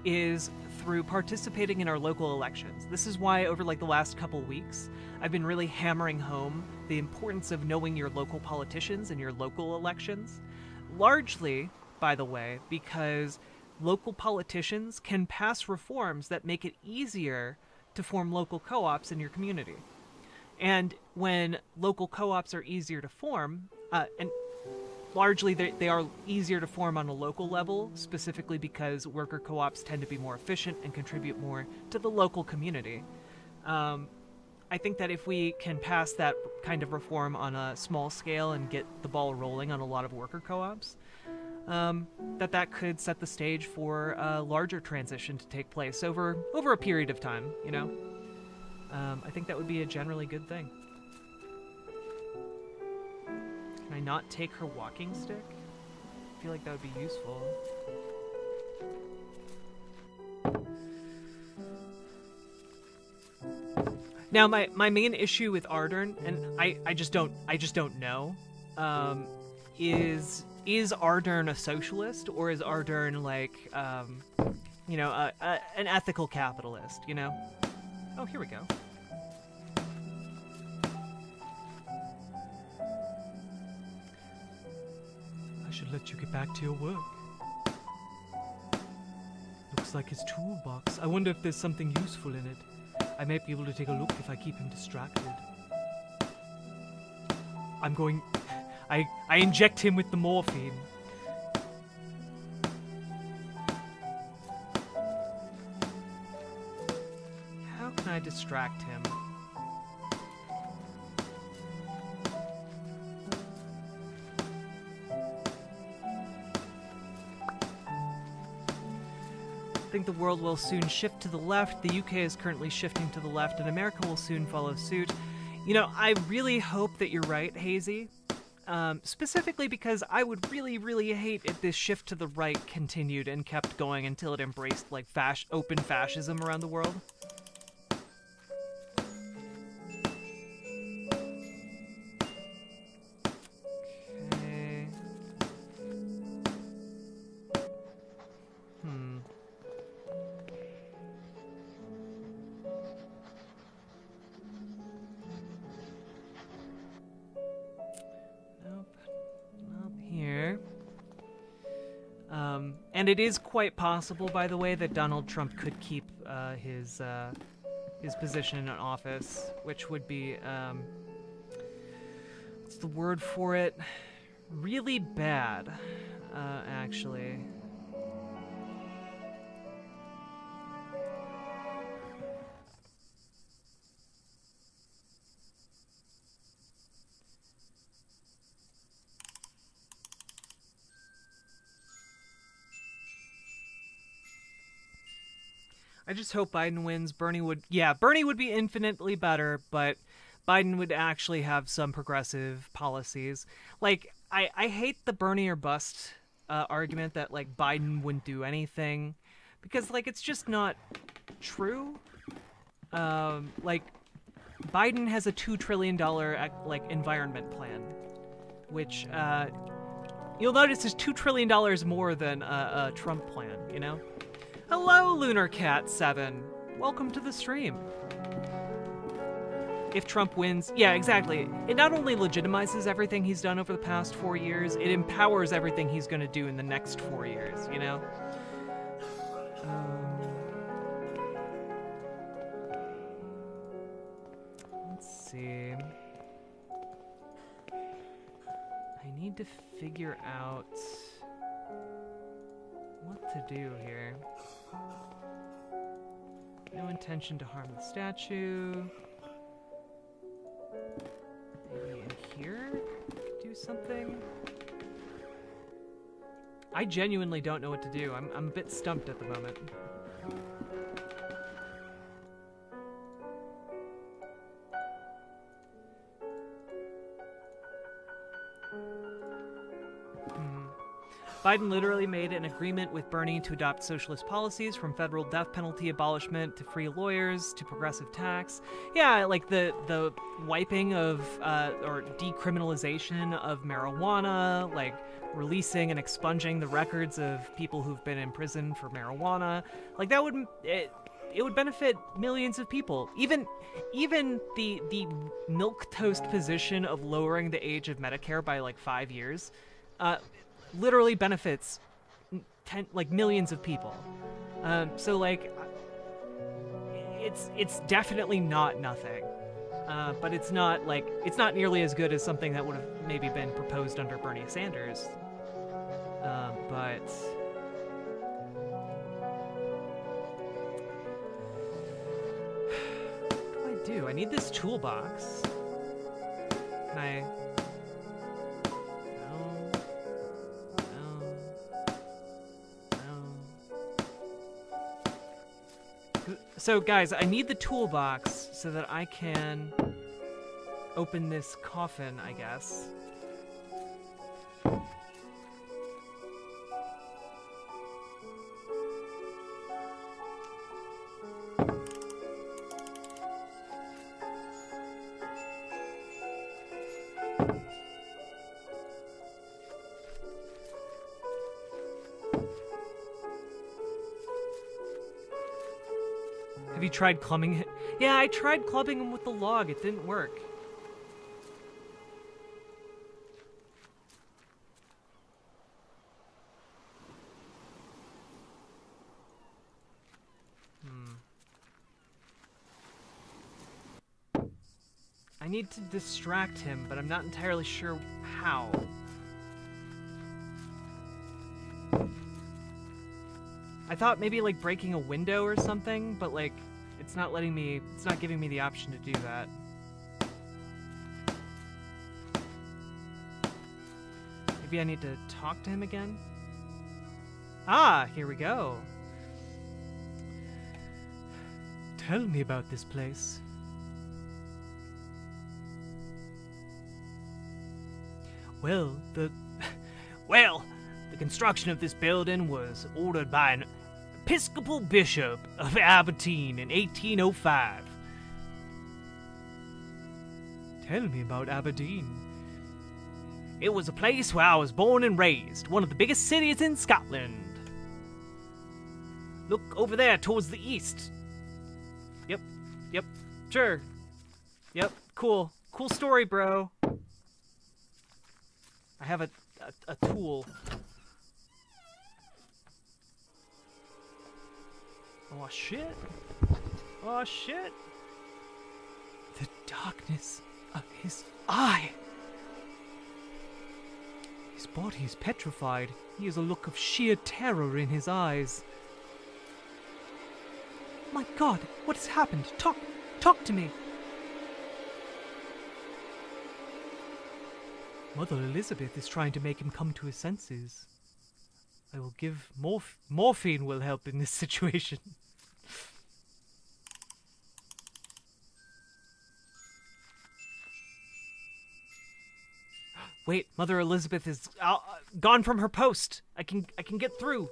is through participating in our local elections. This is why over like the last couple weeks, I've been really hammering home the importance of knowing your local politicians and your local elections. Largely, by the way, because local politicians can pass reforms that make it easier to form local co-ops in your community. And when local co-ops are easier to form, and largely they are easier to form on a local level, specifically because worker co-ops tend to be more efficient and contribute more to the local community. I think that if we can pass that kind of reform on a small scale and get the ball rolling on a lot of worker co-ops, that could set the stage for a larger transition to take place over a period of time, you know? I think that would be a generally good thing. Can I not take her walking stick? I feel like that would be useful. Now, my main issue with Ardern, and I just don't know, is Ardern a socialist, or is Ardern like, you know, an ethical capitalist, you know? Oh, here we go. I should let you get back to your work. Looks like his toolbox. I wonder if there's something useful in it. I might be able to take a look if I keep him distracted. I'm going... I inject him with the morphine. How can I distract him? I think the world will soon shift to the left. The UK is currently shifting to the left, and America will soon follow suit. You know, I really hope that you're right, Hazy. Specifically because I would really, really hate if this shift to the right continued and kept going until it embraced, like, open fascism around the world. Okay. And it is quite possible, by the way, that Donald Trump could keep his position in office, which would be, what's the word for it? Really bad, actually. I just hope Biden wins. Bernie would be infinitely better, but Biden would actually have some progressive policies. Like, I hate the Bernie or bust argument that, like, Biden wouldn't do anything, because, like, it's just not true. Like, Biden has a $2 trillion, like, environment plan, which, you'll notice is $2 trillion more than a Trump plan, you know? Hello, Lunar Cat 7. Welcome to the stream. If Trump wins, yeah, exactly. It not only legitimizes everything he's done over the past 4 years, it empowers everything he's going to do in the next 4 years, you know? Let's see. I need to figure out what to do here. No intention to harm the statue. Maybe in here? Do something? I genuinely don't know what to do. I'm a bit stumped at the moment. Biden literally made an agreement with Bernie to adopt socialist policies, from federal death penalty abolishment to free lawyers to progressive tax. Yeah, like the wiping of or decriminalization of marijuana, like releasing and expunging the records of people who've been in prison for marijuana. Like that would it would benefit millions of people. Even the milquetoast position of lowering the age of Medicare by like 5 years. Literally benefits millions of people. So like it's definitely not nothing. But it's not nearly as good as something that would have maybe been proposed under Bernie Sanders. But what do? I need this toolbox. Can I? So guys, I need the toolbox so that I can open this coffin, I guess. Have you tried clubbing it? Yeah, I tried clubbing him with the log. It didn't work. I need to distract him, but I'm not entirely sure how. I thought maybe like breaking a window or something, but like it's not giving me the option to do that. Maybe I need to talk to him again? Ah, here we go. Tell me about this place. Well, the construction of this building was ordered by an Episcopal Bishop of Aberdeen in 1805. Tell me about Aberdeen. It was a place where I was born and raised, one of the biggest cities in Scotland. Look over there towards the east. Yep, sure. Yep, cool. Cool story, bro. I have a tool. Oh shit. Oh shit. The darkness of his eye. His body is petrified. He has a look of sheer terror in his eyes. My God, what has happened? Talk to me. Mother Elizabeth is trying to make him come to his senses. I will give morphine will help in this situation. Wait, Mother Elizabeth is gone from her post. I can get through.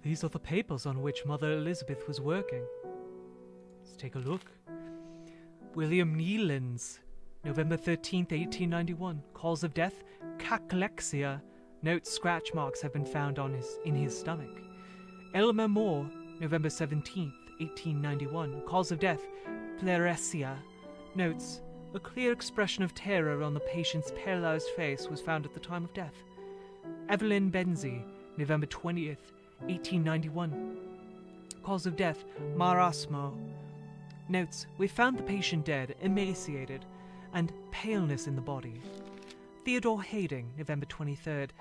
These are the papers on which Mother Elizabeth was working. Let's take a look. William Nealons, November 13th, 1891. Cause of death, cachexia. Note scratch marks have been found in his stomach. Elmer Moore, November 17th, 1891. Cause of death, pleuresia. Notes, a clear expression of terror on the patient's paralyzed face was found at the time of death. Evelyn Benzie, November 20th, 1891. Cause of death, marasmo. Notes, we found the patient dead, emaciated, and paleness in the body. Theodore Hading, November 23rd,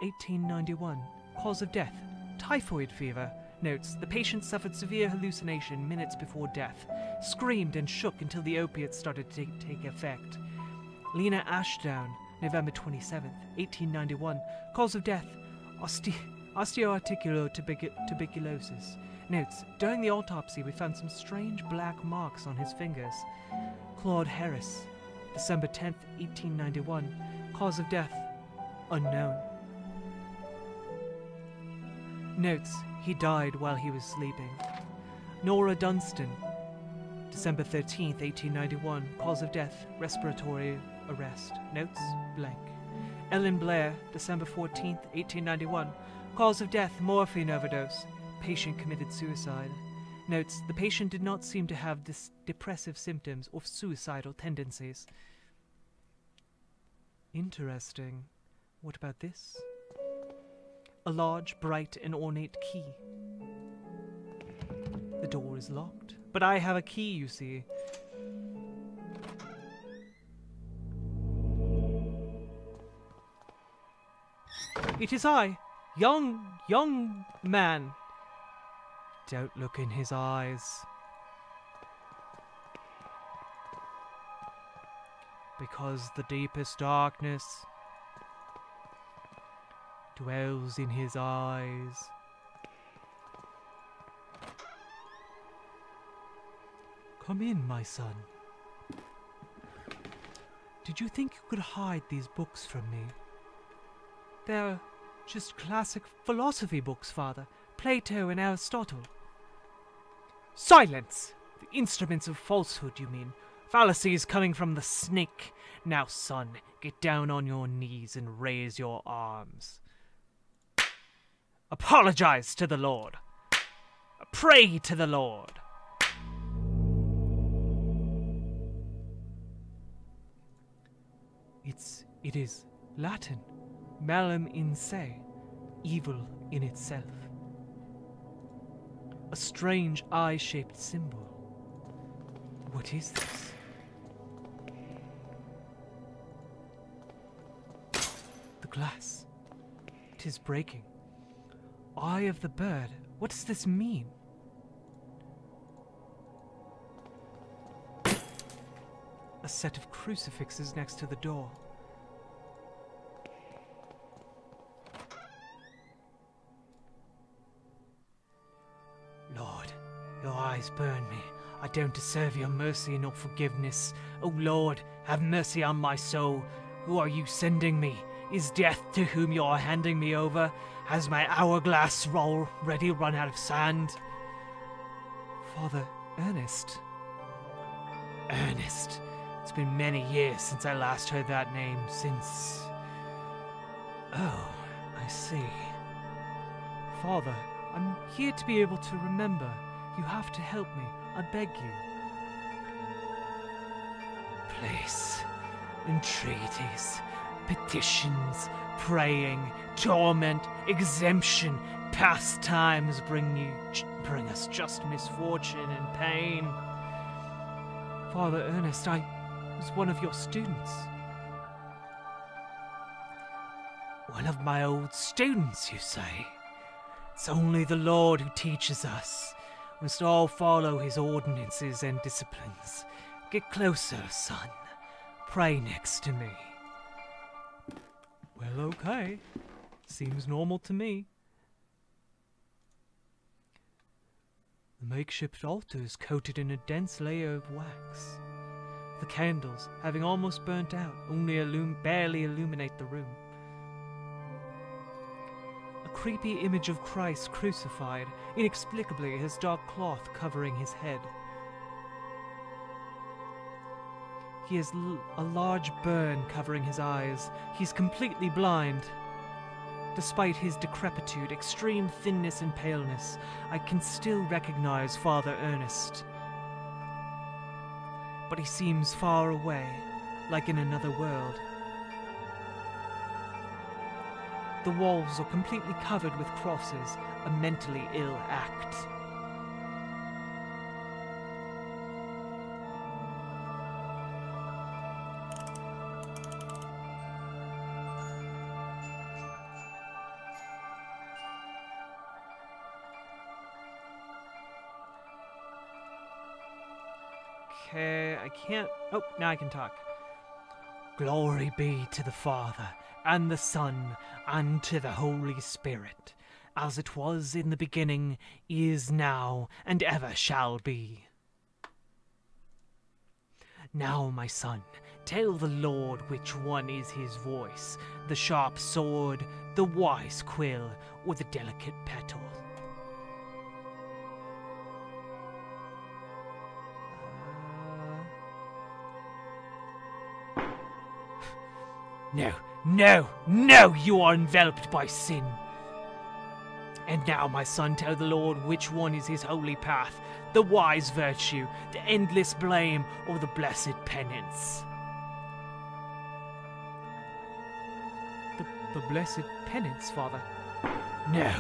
1891. Cause of death, typhoid fever. Notes, the patient suffered severe hallucination minutes before death, screamed and shook until the opiates started to take effect. Lena Ashdown, November 27th, 1891. Cause of death, osteoarticular tuberculosis. Notes, during the autopsy we found some strange black marks on his fingers. Claude Harris, December 10th, 1891. Cause of death, unknown. Notes, he died while he was sleeping. Nora Dunstan, December 13th, 1891. Cause of death, respiratory arrest. Notes, blank. Ellen Blair, December 14th, 1891. Cause of death, morphine overdose. Patient committed suicide. Notes, the patient did not seem to have depressive symptoms or suicidal tendencies. Interesting. What about this? A large, bright, and ornate key. The door is locked. But I have a key, you see. It is I, young man. Don't look in his eyes. Because the deepest darkness dwells in his eyes. Come in, my son. Did you think you could hide these books from me? They're just classic philosophy books, Father. Plato and Aristotle. Silence! The instruments of falsehood, you mean. Fallacies coming from the snake. Now, son, get down on your knees and raise your arms. Apologize to the Lord. Pray to the Lord. It is Latin. Malum in se. Evil in itself. A strange eye-shaped symbol. What is this? The glass. 'Tis breaking. Eye of the bird. What does this mean? A set of crucifixes next to the door. Lord, your eyes burn me. I don't deserve your mercy nor forgiveness. O Lord, have mercy on my soul. Who are you sending me? Is death to whom you are handing me over? Has my hourglass already run out of sand? Father Ernest. Ernest. It's been many years since I last heard that name. Since... Oh, I see. Father, I'm here to be able to remember. You have to help me. I beg you. Please. Entreaties, petitions, praying, torment, exemption, past times bring us just misfortune and pain. Father Ernest, I was one of your students. One of my old students, you say? It's only the Lord who teaches us. We must all follow his ordinances and disciplines. Get closer, son. Pray next to me. Well, okay. Seems normal to me. The makeshift altar is coated in a dense layer of wax. The candles, having almost burnt out, only barely illuminate the room. A creepy image of Christ crucified, inexplicably his dark cloth covering his head. He has a large burn covering his eyes. He's completely blind. Despite his decrepitude, extreme thinness and paleness, I can still recognize Father Ernest. But he seems far away, like in another world. The walls are completely covered with crosses, a mentally ill act. Okay, I can't... Oh, now I can talk. Glory be to the Father, and the Son, and to the Holy Spirit, as it was in the beginning, is now, and ever shall be. Now, my son, tell the Lord which one is his voice, the sharp sword, the wise quill, or the delicate petal. No, no, no, you are enveloped by sin. And now, my son, tell the Lord which one is his holy path, the wise virtue, the endless blame, or the blessed penance. The blessed penance, Father. No,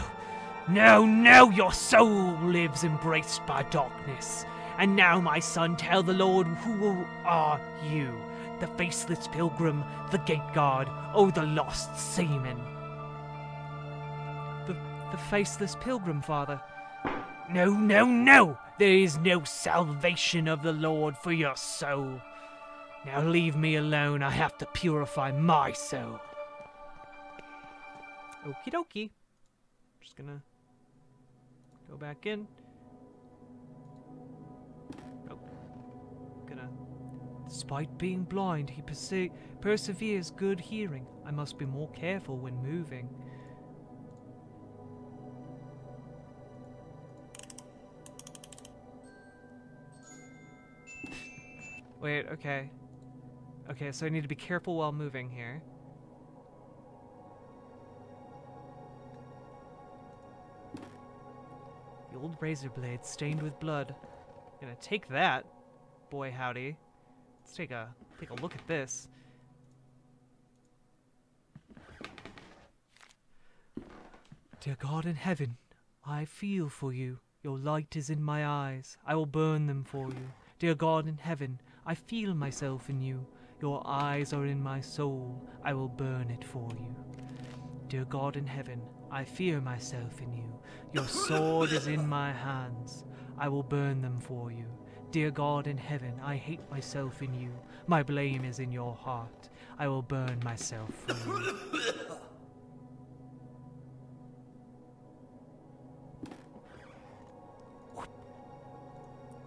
no, no, your soul lives embraced by darkness. And now, my son, tell the Lord who are you, the faceless pilgrim, the gate guard, or the lost seaman. The faceless pilgrim, Father. No, no, no! There is no salvation of the Lord for your soul. Now leave me alone, I have to purify my soul. Okie dokie. Just gonna go back in. Oh. Gonna... Despite being blind, he perseveres good hearing. I must be more careful when moving. Wait, okay. Okay, so I need to be careful while moving here. The old razor blade stained with blood. Gonna take that, boy howdy. Let's take a look at this. Dear God in heaven, I feel for you. Your light is in my eyes. I will burn them for you. Dear God in heaven, I feel myself in you. Your eyes are in my soul. I will burn it for you. Dear God in heaven, I fear myself in you. Your sword is in my hands. I will burn them for you. Dear God in heaven, I hate myself in you. My blame is in your heart. I will burn myself for you.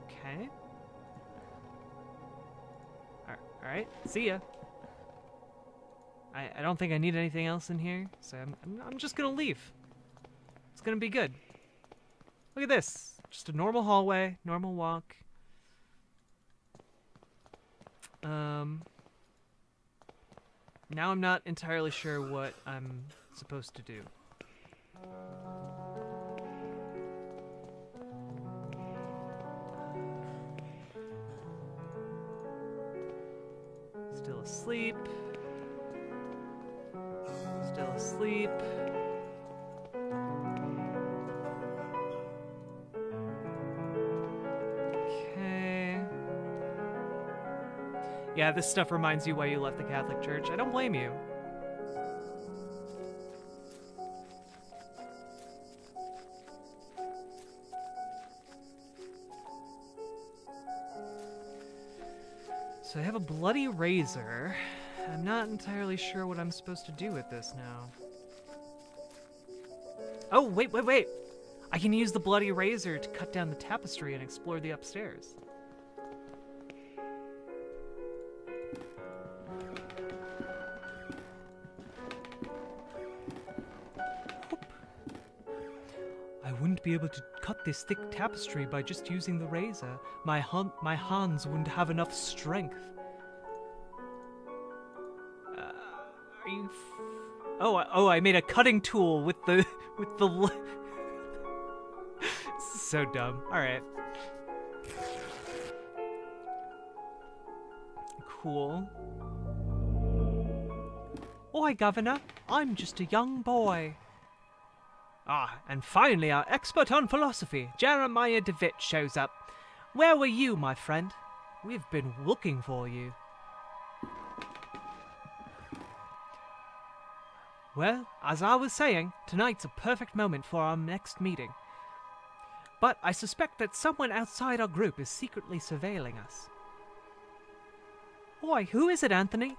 Okay. Alright, see ya. I don't think I need anything else in here, so I'm just gonna leave. It's gonna be good. Look at this. Just a normal hallway, normal walk. Now I'm not entirely sure what I'm supposed to do. Still asleep. Still asleep. Okay. Yeah, this stuff reminds you why you left the Catholic Church. I don't blame you. So I have a bloody razor. I'm not entirely sure what I'm supposed to do with this now. Oh, wait. I can use the bloody razor to cut down the tapestry and explore the upstairs. Whoop. I wouldn't be able to cut this thick tapestry by just using the razor. My hands wouldn't have enough strength. Are you? Oh! I made a cutting tool with the This is so dumb. All right. Cool. Oi, Governor. I'm just a young boy. Ah, and finally our expert on philosophy, Jeremiah DeWitt, shows up. Where were you, my friend? We've been looking for you. Well, as I was saying, tonight's a perfect moment for our next meeting. But I suspect that someone outside our group is secretly surveilling us. Oi, who is it, Anthony?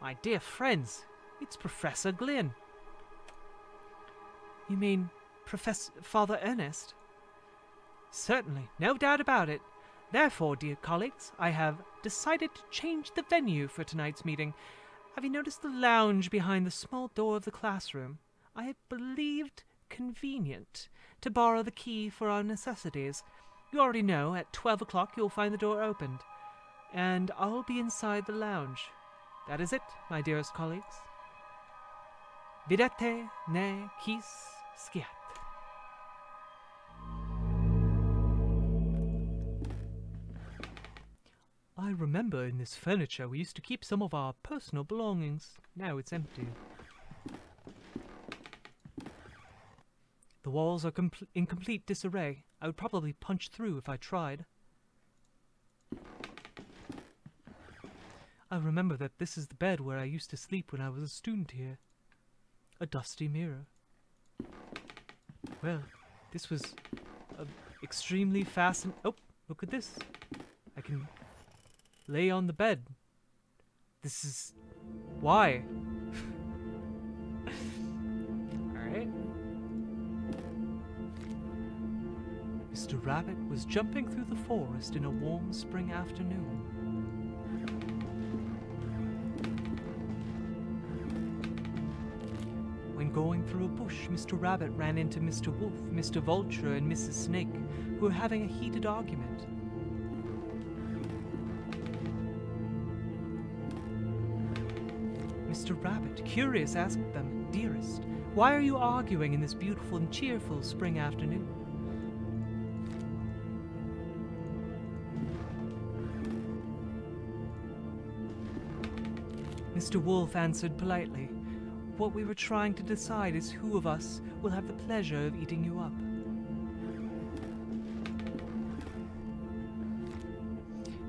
My dear friends, it's Professor Glynn. You mean Father Ernest? Certainly, no doubt about it. Therefore, dear colleagues, I have decided to change the venue for tonight's meeting. Have you noticed the lounge behind the small door of the classroom? I have believed convenient to borrow the key for our necessities. You already know, at 12 o'clock you'll find the door opened, and I'll be inside the lounge. That is it, my dearest colleagues. Videte ne quis sciat. I remember in this furniture we used to keep some of our personal belongings. Now it's empty. The walls are in complete disarray. I would probably punch through if I tried. I remember that this is the bed where I used to sleep when I was a student here. A dusty mirror. Well, this was extremely fascinating. Oh, look at this. I can lay on the bed. This is... why? Alright. Mr. Rabbit was jumping through the forest in a warm spring afternoon. When going through a bush, Mr. Rabbit ran into Mr. Wolf, Mr. Vulture, and Mrs. Snake, who were having a heated argument. Mr. Rabbit, curious, asked them, "Dearest, why are you arguing in this beautiful and cheerful spring afternoon?" Mr. Wolf answered politely, "What we were trying to decide is who of us will have the pleasure of eating you up."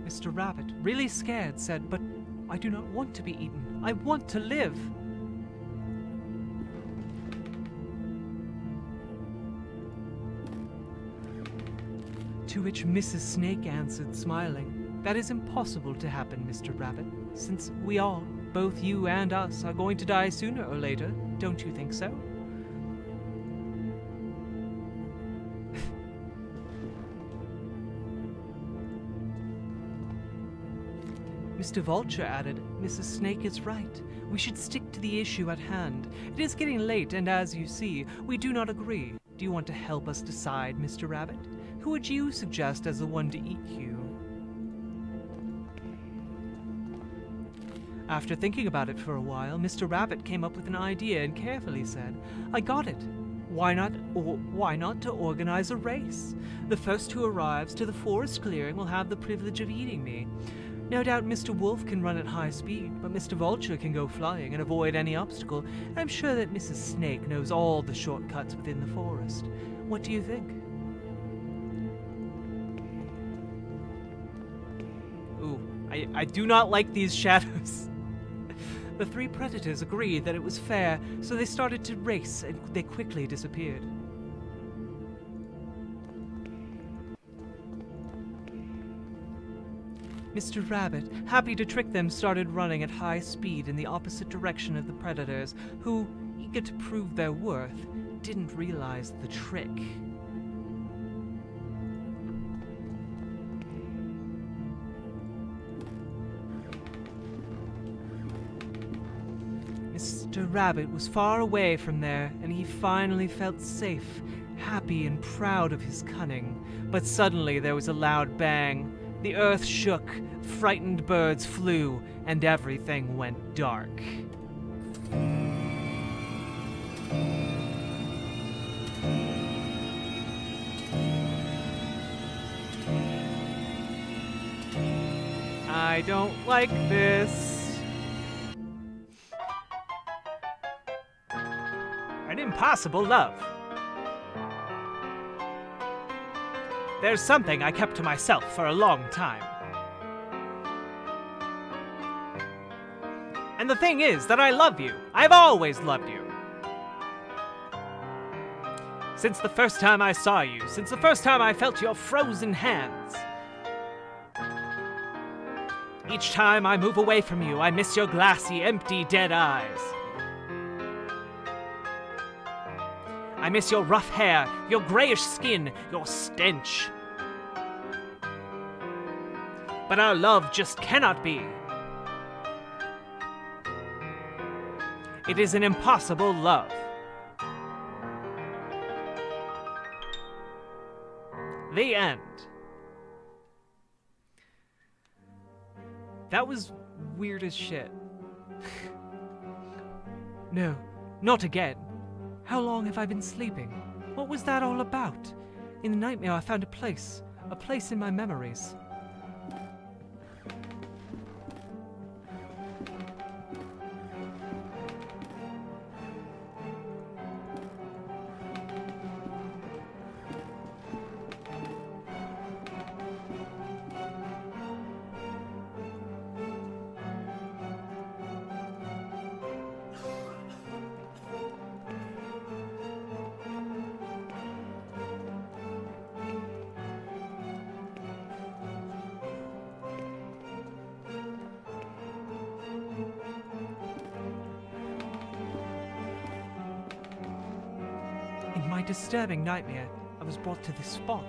Mr. Rabbit, really scared, said, "But I do not want to be eaten. I want to live." To which Mrs. Snake answered, smiling, "That is impossible to happen, Mr. Rabbit, since we all, both you and us, are going to die sooner or later. Don't you think so?" Mr. Vulture added, "Mrs. Snake is right. We should stick to the issue at hand. It is getting late, and as you see, we do not agree. Do you want to help us decide, Mr. Rabbit? Who would you suggest as the one to eat you?" After thinking about it for a while, Mr. Rabbit came up with an idea and carefully said, "I got it. Why not to organize a race? The first who arrives to the forest clearing will have the privilege of eating me. No doubt Mr. Wolf can run at high speed, but Mr. Vulture can go flying and avoid any obstacle, and I'm sure that Mrs. Snake knows all the shortcuts within the forest. What do you think?" Ooh, I do not like these shadows. The three predators agreed that it was fair, so they started to race, and they quickly disappeared. Mr. Rabbit, happy to trick them, started running at high speed in the opposite direction of the predators, who, eager to prove their worth, didn't realize the trick. Mr. Rabbit was far away from there, and he finally felt safe, happy and proud of his cunning. But suddenly there was a loud bang. The earth shook, frightened birds flew, and everything went dark. I don't like this. An impossible love. There's something I kept to myself for a long time. And the thing is that I love you. I've always loved you. Since the first time I saw you, since the first time I felt your frozen hands. Each time I move away from you, I miss your glassy, empty, dead eyes. I miss your rough hair, your grayish skin, your stench. But our love just cannot be. It is an impossible love. The end. That was weird as shit. No, not again. How long have I been sleeping? What was that all about? In the nightmare I found a place in my memories. In my disturbing nightmare, I was brought to this spot.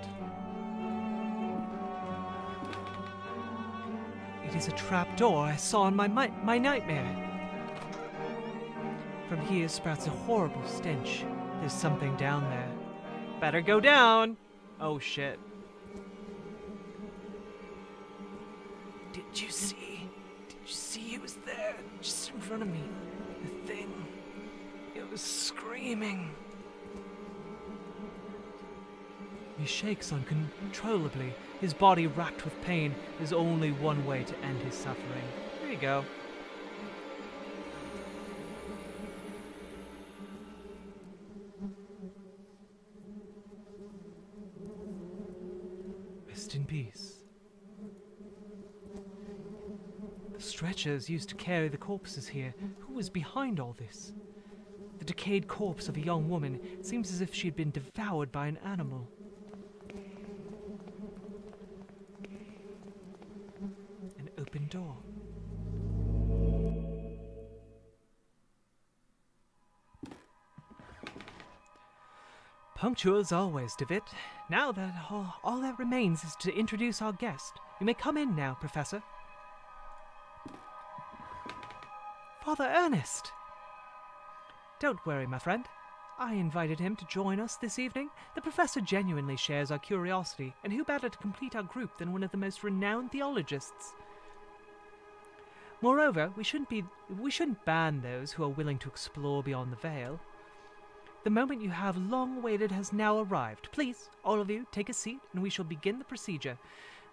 It is a trapdoor I saw in my nightmare. From here sprouts a horrible stench. There's something down there. Better go down! Oh shit. Did you see? Did you see it was there, just in front of me? The thing. It was screaming. He shakes uncontrollably, his body racked with pain. There's only one way to end his suffering. There you go. Rest in peace. The stretchers used to carry the corpses here. Who was behind all this? The decayed corpse of a young woman. It seems as if she had been devoured by an animal. An open door. Punctual as always, DeVitt. Now that all that remains is to introduce our guest. You may come in now, Professor. Father Ernest! Don't worry, my friend. I invited him to join us this evening. The professor genuinely shares our curiosity, and who better to complete our group than one of the most renowned theologists? Moreover, we shouldn't ban those who are willing to explore beyond the veil. The moment you have long awaited has now arrived. Please, all of you, take a seat, and we shall begin the procedure.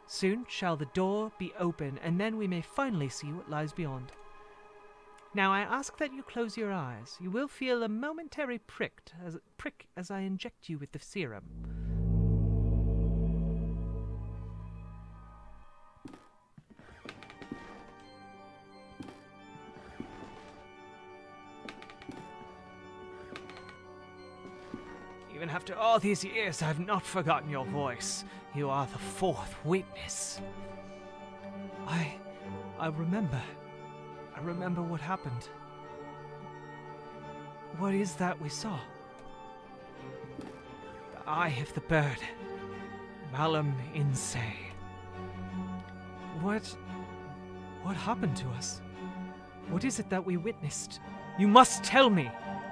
Soon shall the door be open, and then we may finally see what lies beyond. Now I ask that you close your eyes. You will feel a momentary prick as I inject you with the serum. Even after all these years, I've not forgotten your voice. You are the fourth witness. I remember. I remember what happened. What is that we saw? The eye of the bird. Malum Inse. What happened to us? What is it that we witnessed? You must tell me!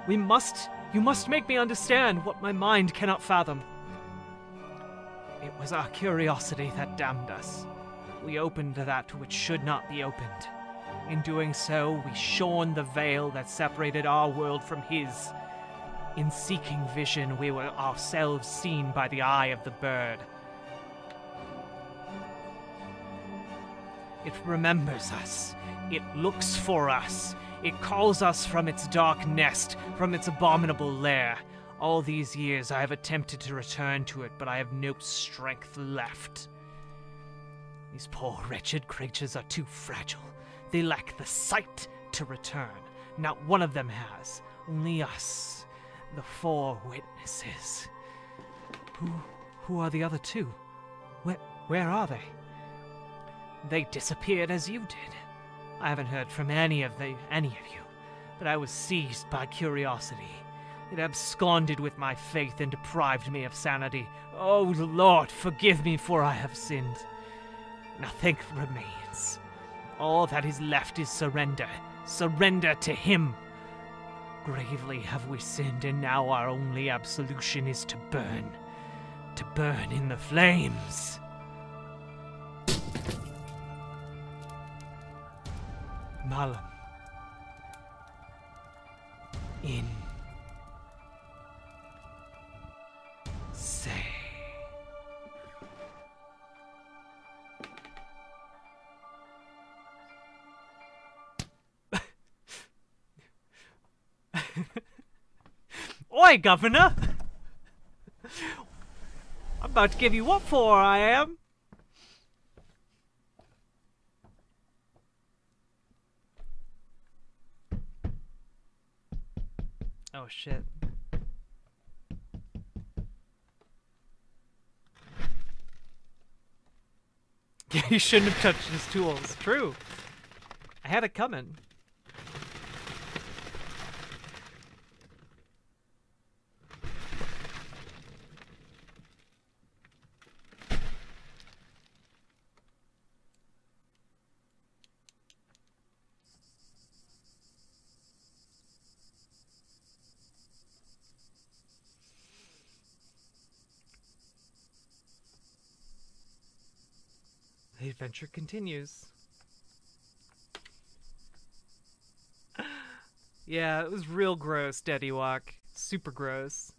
You must make me understand what my mind cannot fathom. It was our curiosity that damned us. We opened that which should not be opened. In doing so, we shorn the veil that separated our world from his. In seeking vision, we were ourselves seen by the eye of the bird. It remembers us. It looks for us. It calls us from its dark nest, from its abominable lair. All these years I have attempted to return to it, but I have no strength left. These poor wretched creatures are too fragile. They lack the sight to return. Not one of them has. Only us, the four witnesses. Who are the other two? Where are they? They disappeared as you did. I haven't heard from any of you, but I was seized by curiosity. It absconded with my faith and deprived me of sanity. Oh, Lord, forgive me, for I have sinned. Nothing remains. All that is left is surrender. Surrender to him. Gravely have we sinned, and now our only absolution is to burn. To burn in the flames. Malum. In. Say. Oi, Governor! I'm about to give you what for, I am. Oh, shit. Yeah, he shouldn't have touched his tools. True. I had it coming. The adventure continues. Yeah, it was real gross, Daddy Walk. Super gross.